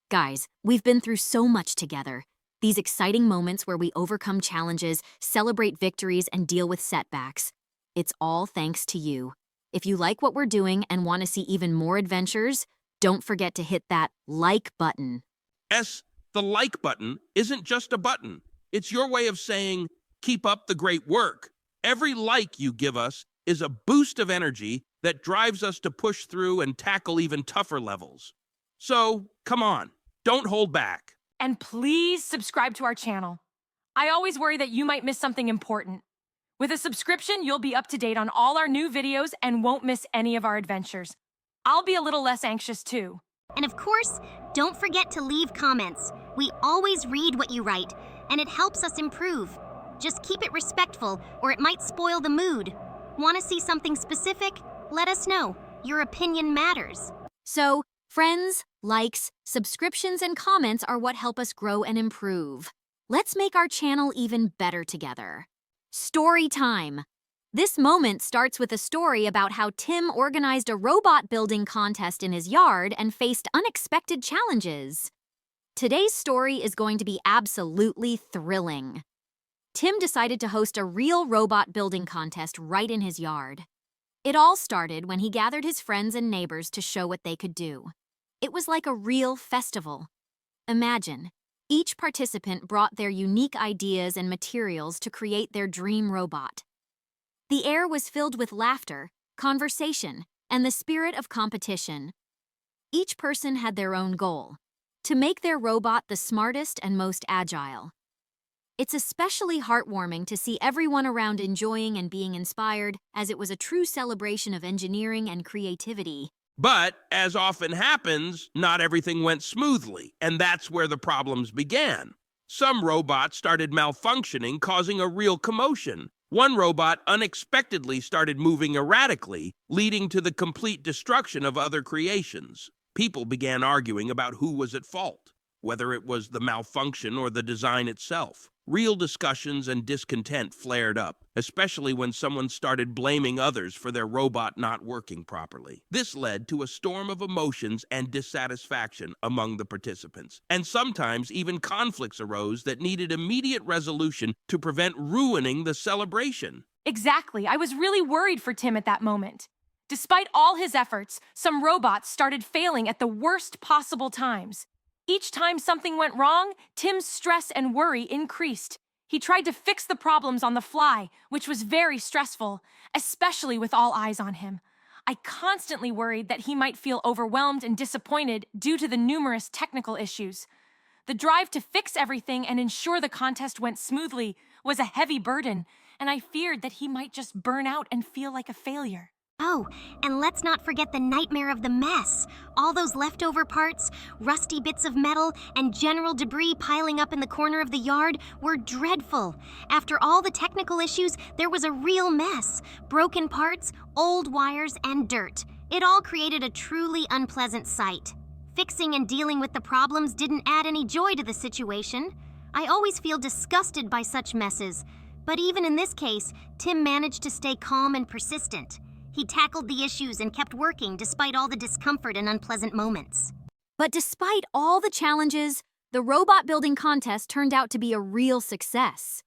Guys, we've been through so much together. These exciting moments where we overcome challenges, celebrate victories, and deal with setbacks. It's all thanks to you. If you like what we're doing and want to see even more adventures, don't forget to hit that like button. The like button isn't just a button. It's your way of saying, keep up the great work. Every like you give us is a boost of energy that drives us to push through and tackle even tougher levels. So, come on, don't hold back. And please subscribe to our channel. I always worry that you might miss something important. With a subscription, you'll be up to date on all our new videos and won't miss any of our adventures. I'll be a little less anxious too. And of course, don't forget to leave comments. We always read what you write, and it helps us improve. Just keep it respectful, or it might spoil the mood. Want to see something specific? Let us know. Your opinion matters. So, friends, likes, subscriptions, and comments are what help us grow and improve. Let's make our channel even better together. Story time. This moment starts with a story about how Tim organized a robot building contest in his yard and faced unexpected challenges. Today's story is going to be absolutely thrilling. Tim decided to host a real robot building contest right in his yard. It all started when he gathered his friends and neighbors to show what they could do. It was like a real festival. Imagine, each participant brought their unique ideas and materials to create their dream robot. The air was filled with laughter, conversation, and the spirit of competition. Each person had their own goal, to make their robot the smartest and most agile. It's especially heartwarming to see everyone around enjoying and being inspired, as it was a true celebration of engineering and creativity. But, as often happens, not everything went smoothly, and that's where the problems began. Some robots started malfunctioning, causing a real commotion. One robot unexpectedly started moving erratically, leading to the complete destruction of other creations. People began arguing about who was at fault, whether it was the malfunction or the design itself. Real discussions and discontent flared up, especially when someone started blaming others for their robot not working properly. This led to a storm of emotions and dissatisfaction among the participants, and sometimes even conflicts arose that needed immediate resolution to prevent ruining the celebration. Exactly. I was really worried for Tim at that moment. Despite all his efforts, some robots started failing at the worst possible times. Each time something went wrong, Tim's stress and worry increased. He tried to fix the problems on the fly, which was very stressful, especially with all eyes on him. I constantly worried that he might feel overwhelmed and disappointed due to the numerous technical issues. The drive to fix everything and ensure the contest went smoothly was a heavy burden, and I feared that he might just burn out and feel like a failure. Oh, and let's not forget the nightmare of the mess. All those leftover parts, rusty bits of metal, and general debris piling up in the corner of the yard were dreadful. After all the technical issues, there was a real mess. Broken parts, old wires, and dirt. It all created a truly unpleasant sight. Fixing and dealing with the problems didn't add any joy to the situation. I always feel disgusted by such messes. But even in this case, Tim managed to stay calm and persistent. He tackled the issues and kept working despite all the discomfort and unpleasant moments. But despite all the challenges, the robot building contest turned out to be a real success.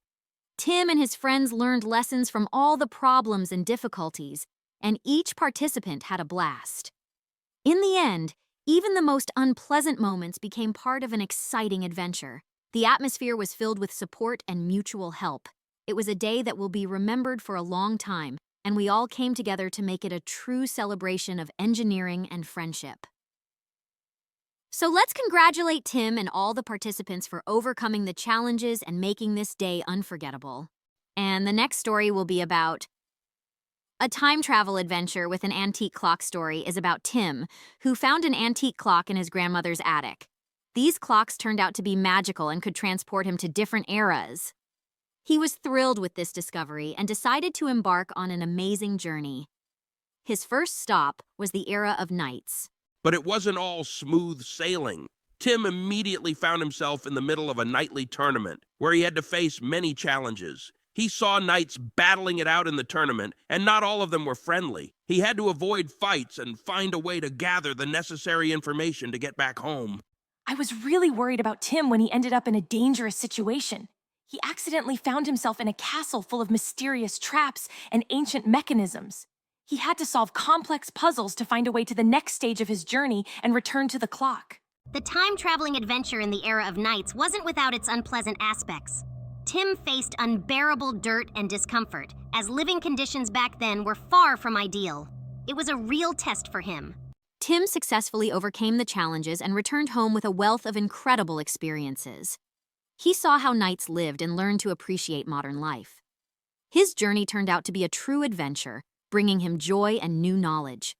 Tim and his friends learned lessons from all the problems and difficulties, and each participant had a blast. In the end, even the most unpleasant moments became part of an exciting adventure. The atmosphere was filled with support and mutual help. It was a day that will be remembered for a long time, and we all came together to make it a true celebration of engineering and friendship. So let's congratulate Tim and all the participants for overcoming the challenges and making this day unforgettable. And the next story will be about a time travel adventure with an antique clock story is about Tim, who found an antique clock in his grandmother's attic. These clocks turned out to be magical and could transport him to different eras. He was thrilled with this discovery and decided to embark on an amazing journey. His first stop was the era of knights. But it wasn't all smooth sailing. Tim immediately found himself in the middle of a knightly tournament where he had to face many challenges. He saw knights battling it out in the tournament, and not all of them were friendly. He had to avoid fights and find a way to gather the necessary information to get back home. I was really worried about Tim when he ended up in a dangerous situation. He accidentally found himself in a castle full of mysterious traps and ancient mechanisms. He had to solve complex puzzles to find a way to the next stage of his journey and return to the clock. The time-traveling adventure in the era of knights wasn't without its unpleasant aspects. Tim faced unbearable dirt and discomfort, as living conditions back then were far from ideal. It was a real test for him. Tim successfully overcame the challenges and returned home with a wealth of incredible experiences. He saw how knights lived and learned to appreciate modern life. His journey turned out to be a true adventure, bringing him joy and new knowledge.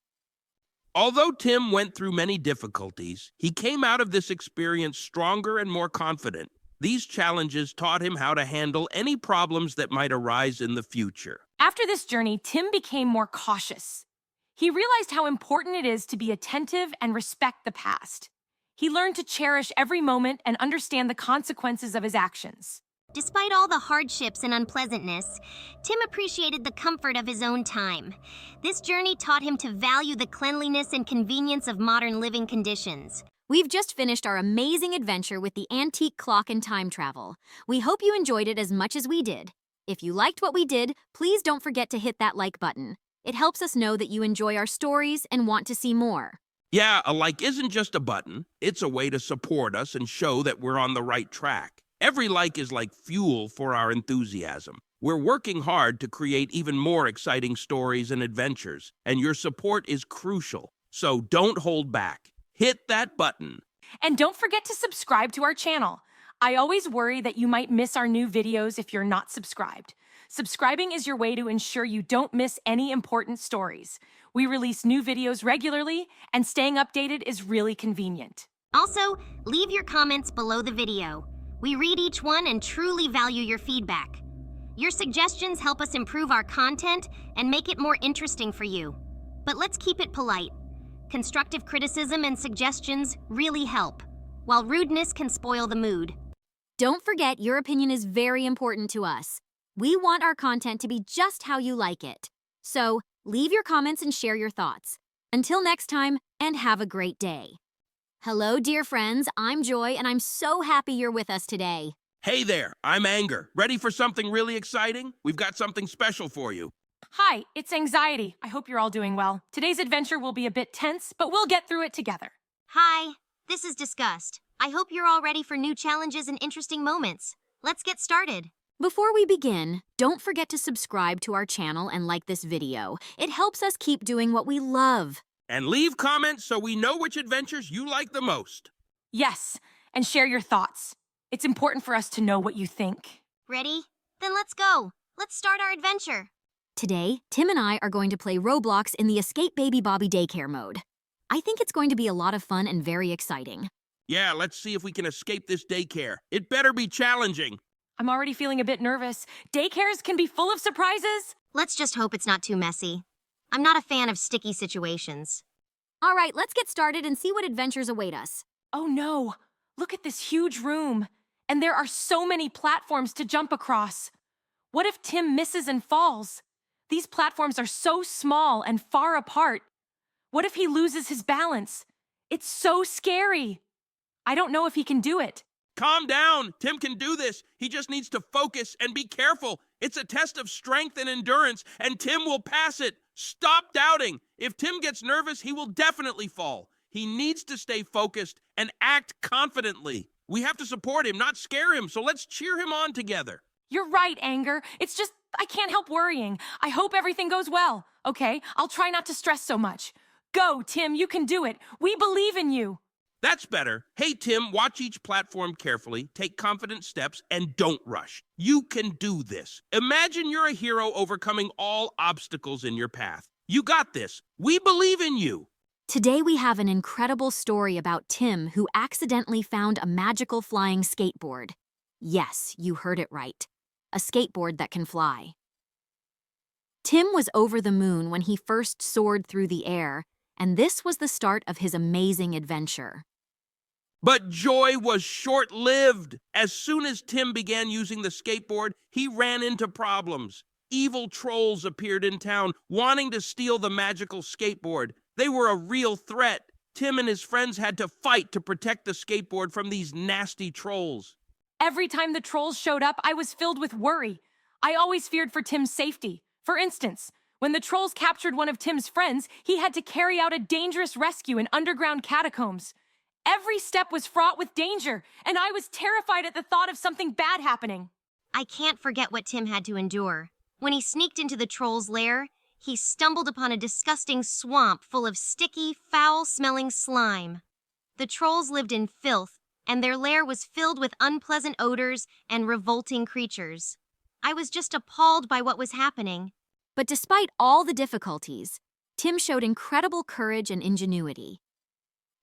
Although Tim went through many difficulties, he came out of this experience stronger and more confident. These challenges taught him how to handle any problems that might arise in the future. After this journey, Tim became more cautious. He realized how important it is to be attentive and respect the past. He learned to cherish every moment and understand the consequences of his actions. Despite all the hardships and unpleasantness, Tim appreciated the comfort of his own time. This journey taught him to value the cleanliness and convenience of modern living conditions. We've just finished our amazing adventure with the antique clock and time travel. We hope you enjoyed it as much as we did. If you liked what we did, please don't forget to hit that like button. It helps us know that you enjoy our stories and want to see more. Yeah, a like isn't just a button. It's a way to support us and show that we're on the right track. Every like is like fuel for our enthusiasm. We're working hard to create even more exciting stories and adventures, and your support is crucial. So don't hold back. Hit that button. And don't forget to subscribe to our channel. I always worry that you might miss our new videos if you're not subscribed. Subscribing is your way to ensure you don't miss any important stories. We release new videos regularly, and staying updated is really convenient. Also, leave your comments below the video. We read each one and truly value your feedback. Your suggestions help us improve our content and make it more interesting for you. But let's keep it polite. Constructive criticism and suggestions really help, while rudeness can spoil the mood. Don't forget, your opinion is very important to us. We want our content to be just how you like it. So, leave your comments and share your thoughts. Until next time, and have a great day. Hello, dear friends. I'm Joy, and I'm so happy you're with us today. Hey there, I'm Anger. Ready for something really exciting? We've got something special for you. Hi, it's Anxiety. I hope you're all doing well. Today's adventure will be a bit tense, but we'll get through it together. Hi, this is Disgust. I hope you're all ready for new challenges and interesting moments. Let's get started. Before we begin, don't forget to subscribe to our channel and like this video. It helps us keep doing what we love. And leave comments so we know which adventures you like the most. Yes, and share your thoughts. It's important for us to know what you think. Ready? Then let's go. Let's start our adventure. Today, Tim and I are going to play Roblox in the Escape Baby Bobby Daycare mode. I think it's going to be a lot of fun and very exciting. Yeah, let's see if we can escape this daycare. It better be challenging. I'm already feeling a bit nervous. Daycares can be full of surprises. Let's just hope it's not too messy. I'm not a fan of sticky situations. All right, let's get started and see what adventures await us. Oh no, look at this huge room. And there are so many platforms to jump across. What if Tim misses and falls? These platforms are so small and far apart. What if he loses his balance? It's so scary. I don't know if he can do it. Calm down. Tim can do this. He just needs to focus and be careful. It's a test of strength and endurance, and Tim will pass it. Stop doubting. If Tim gets nervous, he will definitely fall. He needs to stay focused and act confidently. We have to support him, not scare him, so let's cheer him on together. You're right, Anger. It's just, I can't help worrying. I hope everything goes well. Okay, I'll try not to stress so much. Go, Tim, you can do it. We believe in you. That's better. Hey, Tim, watch each platform carefully, take confident steps, and don't rush. You can do this. Imagine you're a hero overcoming all obstacles in your path. You got this. We believe in you. Today we have an incredible story about Tim who accidentally found a magical flying skateboard. Yes, you heard it right. a skateboard that can fly. Tim was over the moon when he first soared through the air, and this was the start of his amazing adventure. But joy was short-lived. As soon as Tim began using the skateboard, he ran into problems. Evil trolls appeared in town, wanting to steal the magical skateboard. They were a real threat. Tim and his friends had to fight to protect the skateboard from these nasty trolls. Every time the trolls showed up, I was filled with worry. I always feared for Tim's safety. For instance, when the trolls captured one of Tim's friends, he had to carry out a dangerous rescue in underground catacombs. Every step was fraught with danger, and I was terrified at the thought of something bad happening. I can't forget what Tim had to endure. When he sneaked into the troll's lair, he stumbled upon a disgusting swamp full of sticky, foul-smelling slime. The trolls lived in filth, and their lair was filled with unpleasant odors and revolting creatures. I was just appalled by what was happening. But despite all the difficulties, Tim showed incredible courage and ingenuity.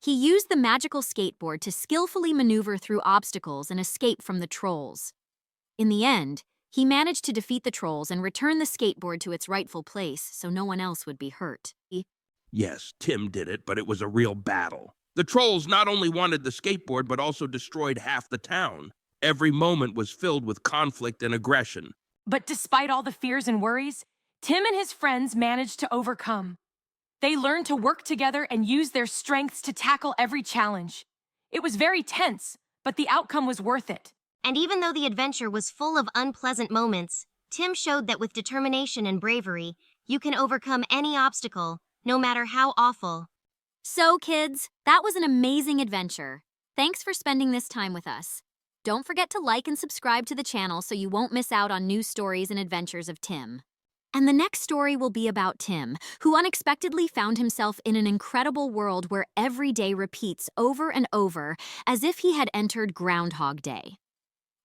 He used the magical skateboard to skillfully maneuver through obstacles and escape from the trolls. In the end, he managed to defeat the trolls and return the skateboard to its rightful place so no one else would be hurt. Yes, Tim did it, but it was a real battle. The trolls not only wanted the skateboard, but also destroyed half the town. Every moment was filled with conflict and aggression. But despite all the fears and worries, Tim and his friends managed to overcome. They learned to work together and use their strengths to tackle every challenge. It was very tense, but the outcome was worth it. And even though the adventure was full of unpleasant moments, Tim showed that with determination and bravery, you can overcome any obstacle, no matter how awful. So, kids, that was an amazing adventure. Thanks for spending this time with us. Don't forget to like and subscribe to the channel so you won't miss out on new stories and adventures of Tim. And the next story will be about Tim, who unexpectedly found himself in an incredible world where every day repeats over and over as if he had entered Groundhog Day.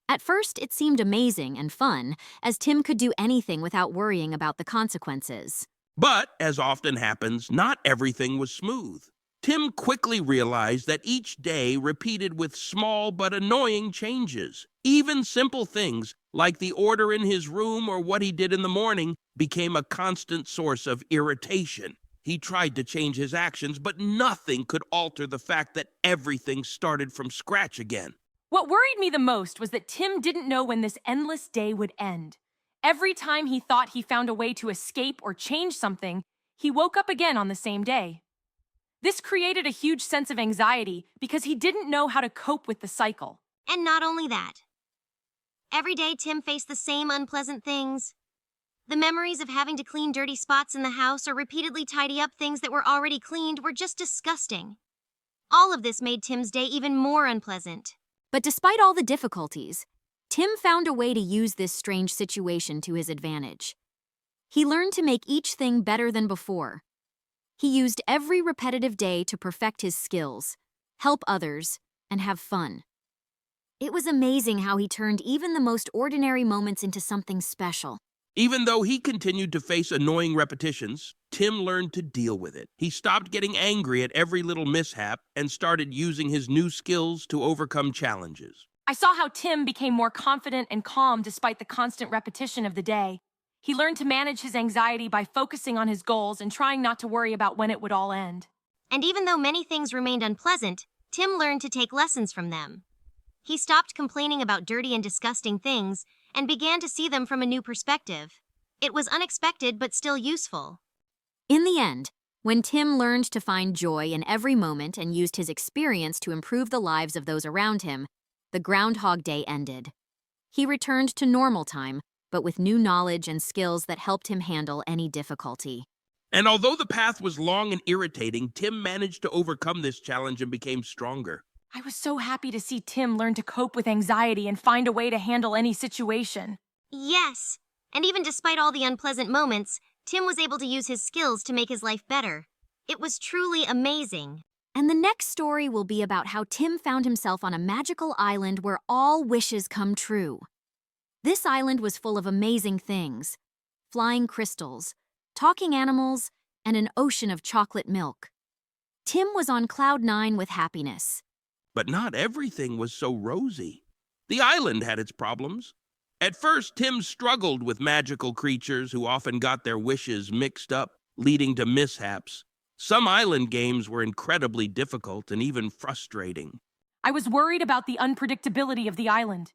At first, it seemed amazing and fun, as Tim could do anything without worrying about the consequences. But, as often happens, not everything was smooth. Tim quickly realized that each day repeated with small but annoying changes. Even simple things, like the order in his room or what he did in the morning, became a constant source of irritation. He tried to change his actions, but nothing could alter the fact that everything started from scratch again. What worried me the most was that Tim didn't know when this endless day would end. Every time he thought he found a way to escape or change something, he woke up again on the same day. This created a huge sense of anxiety because he didn't know how to cope with the cycle. And not only that. Every day Tim faced the same unpleasant things. The memories of having to clean dirty spots in the house or repeatedly tidy up things that were already cleaned were just disgusting. All of this made Tim's day even more unpleasant. But despite all the difficulties, Tim found a way to use this strange situation to his advantage. He learned to make each thing better than before. He used every repetitive day to perfect his skills, help others, and have fun. It was amazing how he turned even the most ordinary moments into something special. Even though he continued to face annoying repetitions, Tim learned to deal with it. He stopped getting angry at every little mishap and started using his new skills to overcome challenges. I saw how Tim became more confident and calm despite the constant repetition of the day. He learned to manage his anxiety by focusing on his goals and trying not to worry about when it would all end. And even though many things remained unpleasant, Tim learned to take lessons from them. He stopped complaining about dirty and disgusting things and began to see them from a new perspective. It was unexpected but still useful. In the end, when Tim learned to find joy in every moment and used his experience to improve the lives of those around him, the Groundhog Day ended. He returned to normal time, but with new knowledge and skills that helped him handle any difficulty. And although the path was long and irritating, Tim managed to overcome this challenge and became stronger. I was so happy to see Tim learn to cope with anxiety and find a way to handle any situation. Yes, and even despite all the unpleasant moments, Tim was able to use his skills to make his life better. It was truly amazing. And the next story will be about how Tim found himself on a magical island where all wishes come true. This island was full of amazing things: flying crystals, talking animals, and an ocean of chocolate milk. Tim was on cloud 9 with happiness. But not everything was so rosy. The island had its problems. At first, Tim struggled with magical creatures who often got their wishes mixed up, leading to mishaps. Some island games were incredibly difficult and even frustrating. I was worried about the unpredictability of the island.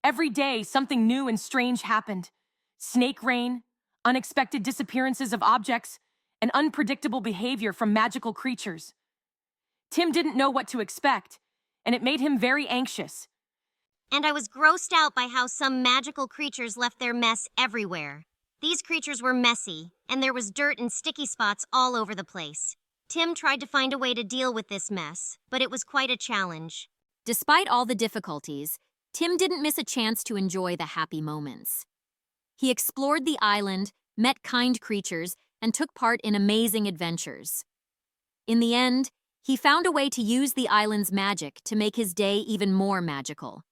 Every day, something new and strange happened. Snake rain, unexpected disappearances of objects, and unpredictable behavior from magical creatures. Tim didn't know what to expect, and it made him very anxious. And I was grossed out by how some magical creatures left their mess everywhere. These creatures were messy, and there was dirt and sticky spots all over the place. Tim tried to find a way to deal with this mess, but it was quite a challenge. Despite all the difficulties, Tim didn't miss a chance to enjoy the happy moments. He explored the island, met kind creatures, and took part in amazing adventures. In the end, he found a way to use the island's magic to make his day even more magical.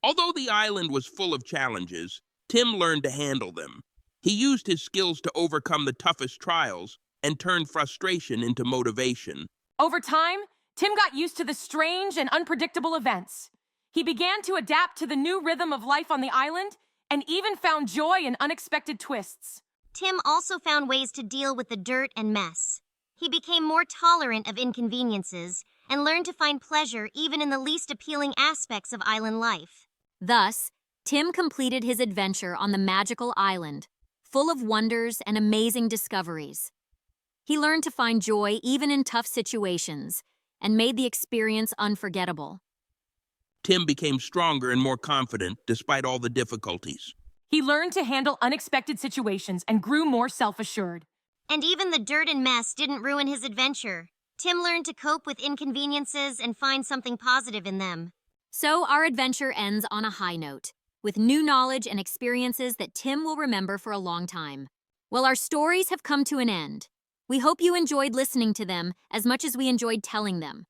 Although the island was full of challenges, Tim learned to handle them. He used his skills to overcome the toughest trials and turned frustration into motivation. Over time, Tim got used to the strange and unpredictable events. He began to adapt to the new rhythm of life on the island and even found joy in unexpected twists. Tim also found ways to deal with the dirt and mess. He became more tolerant of inconveniences and learned to find pleasure even in the least appealing aspects of island life. Thus, Tim completed his adventure on the magical island, full of wonders and amazing discoveries. He learned to find joy even in tough situations and made the experience unforgettable. Tim became stronger and more confident despite all the difficulties. He learned to handle unexpected situations and grew more self-assured. And even the dirt and mess didn't ruin his adventure. Tim learned to cope with inconveniences and find something positive in them. So our adventure ends on a high note, with new knowledge and experiences that Tim will remember for a long time. Well, our stories have come to an end. We hope you enjoyed listening to them as much as we enjoyed telling them.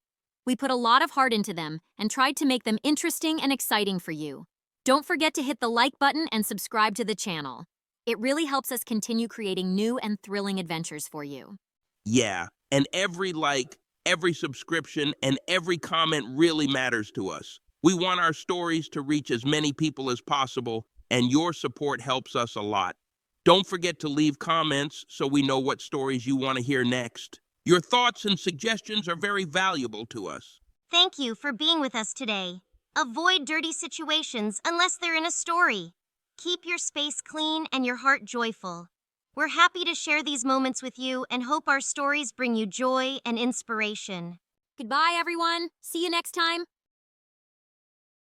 We put a lot of heart into them and tried to make them interesting and exciting for you. Don't forget to hit the like button and subscribe to the channel. It really helps us continue creating new and thrilling adventures for you. Yeah, and every like, every subscription, and every comment really matters to us. We want our stories to reach as many people as possible, and your support helps us a lot. Don't forget to leave comments so we know what stories you want to hear next. Your thoughts and suggestions are very valuable to us. Thank you for being with us today. Avoid dirty situations unless they're in a story. Keep your space clean and your heart joyful. We're happy to share these moments with you and hope our stories bring you joy and inspiration. Goodbye, everyone. See you next time.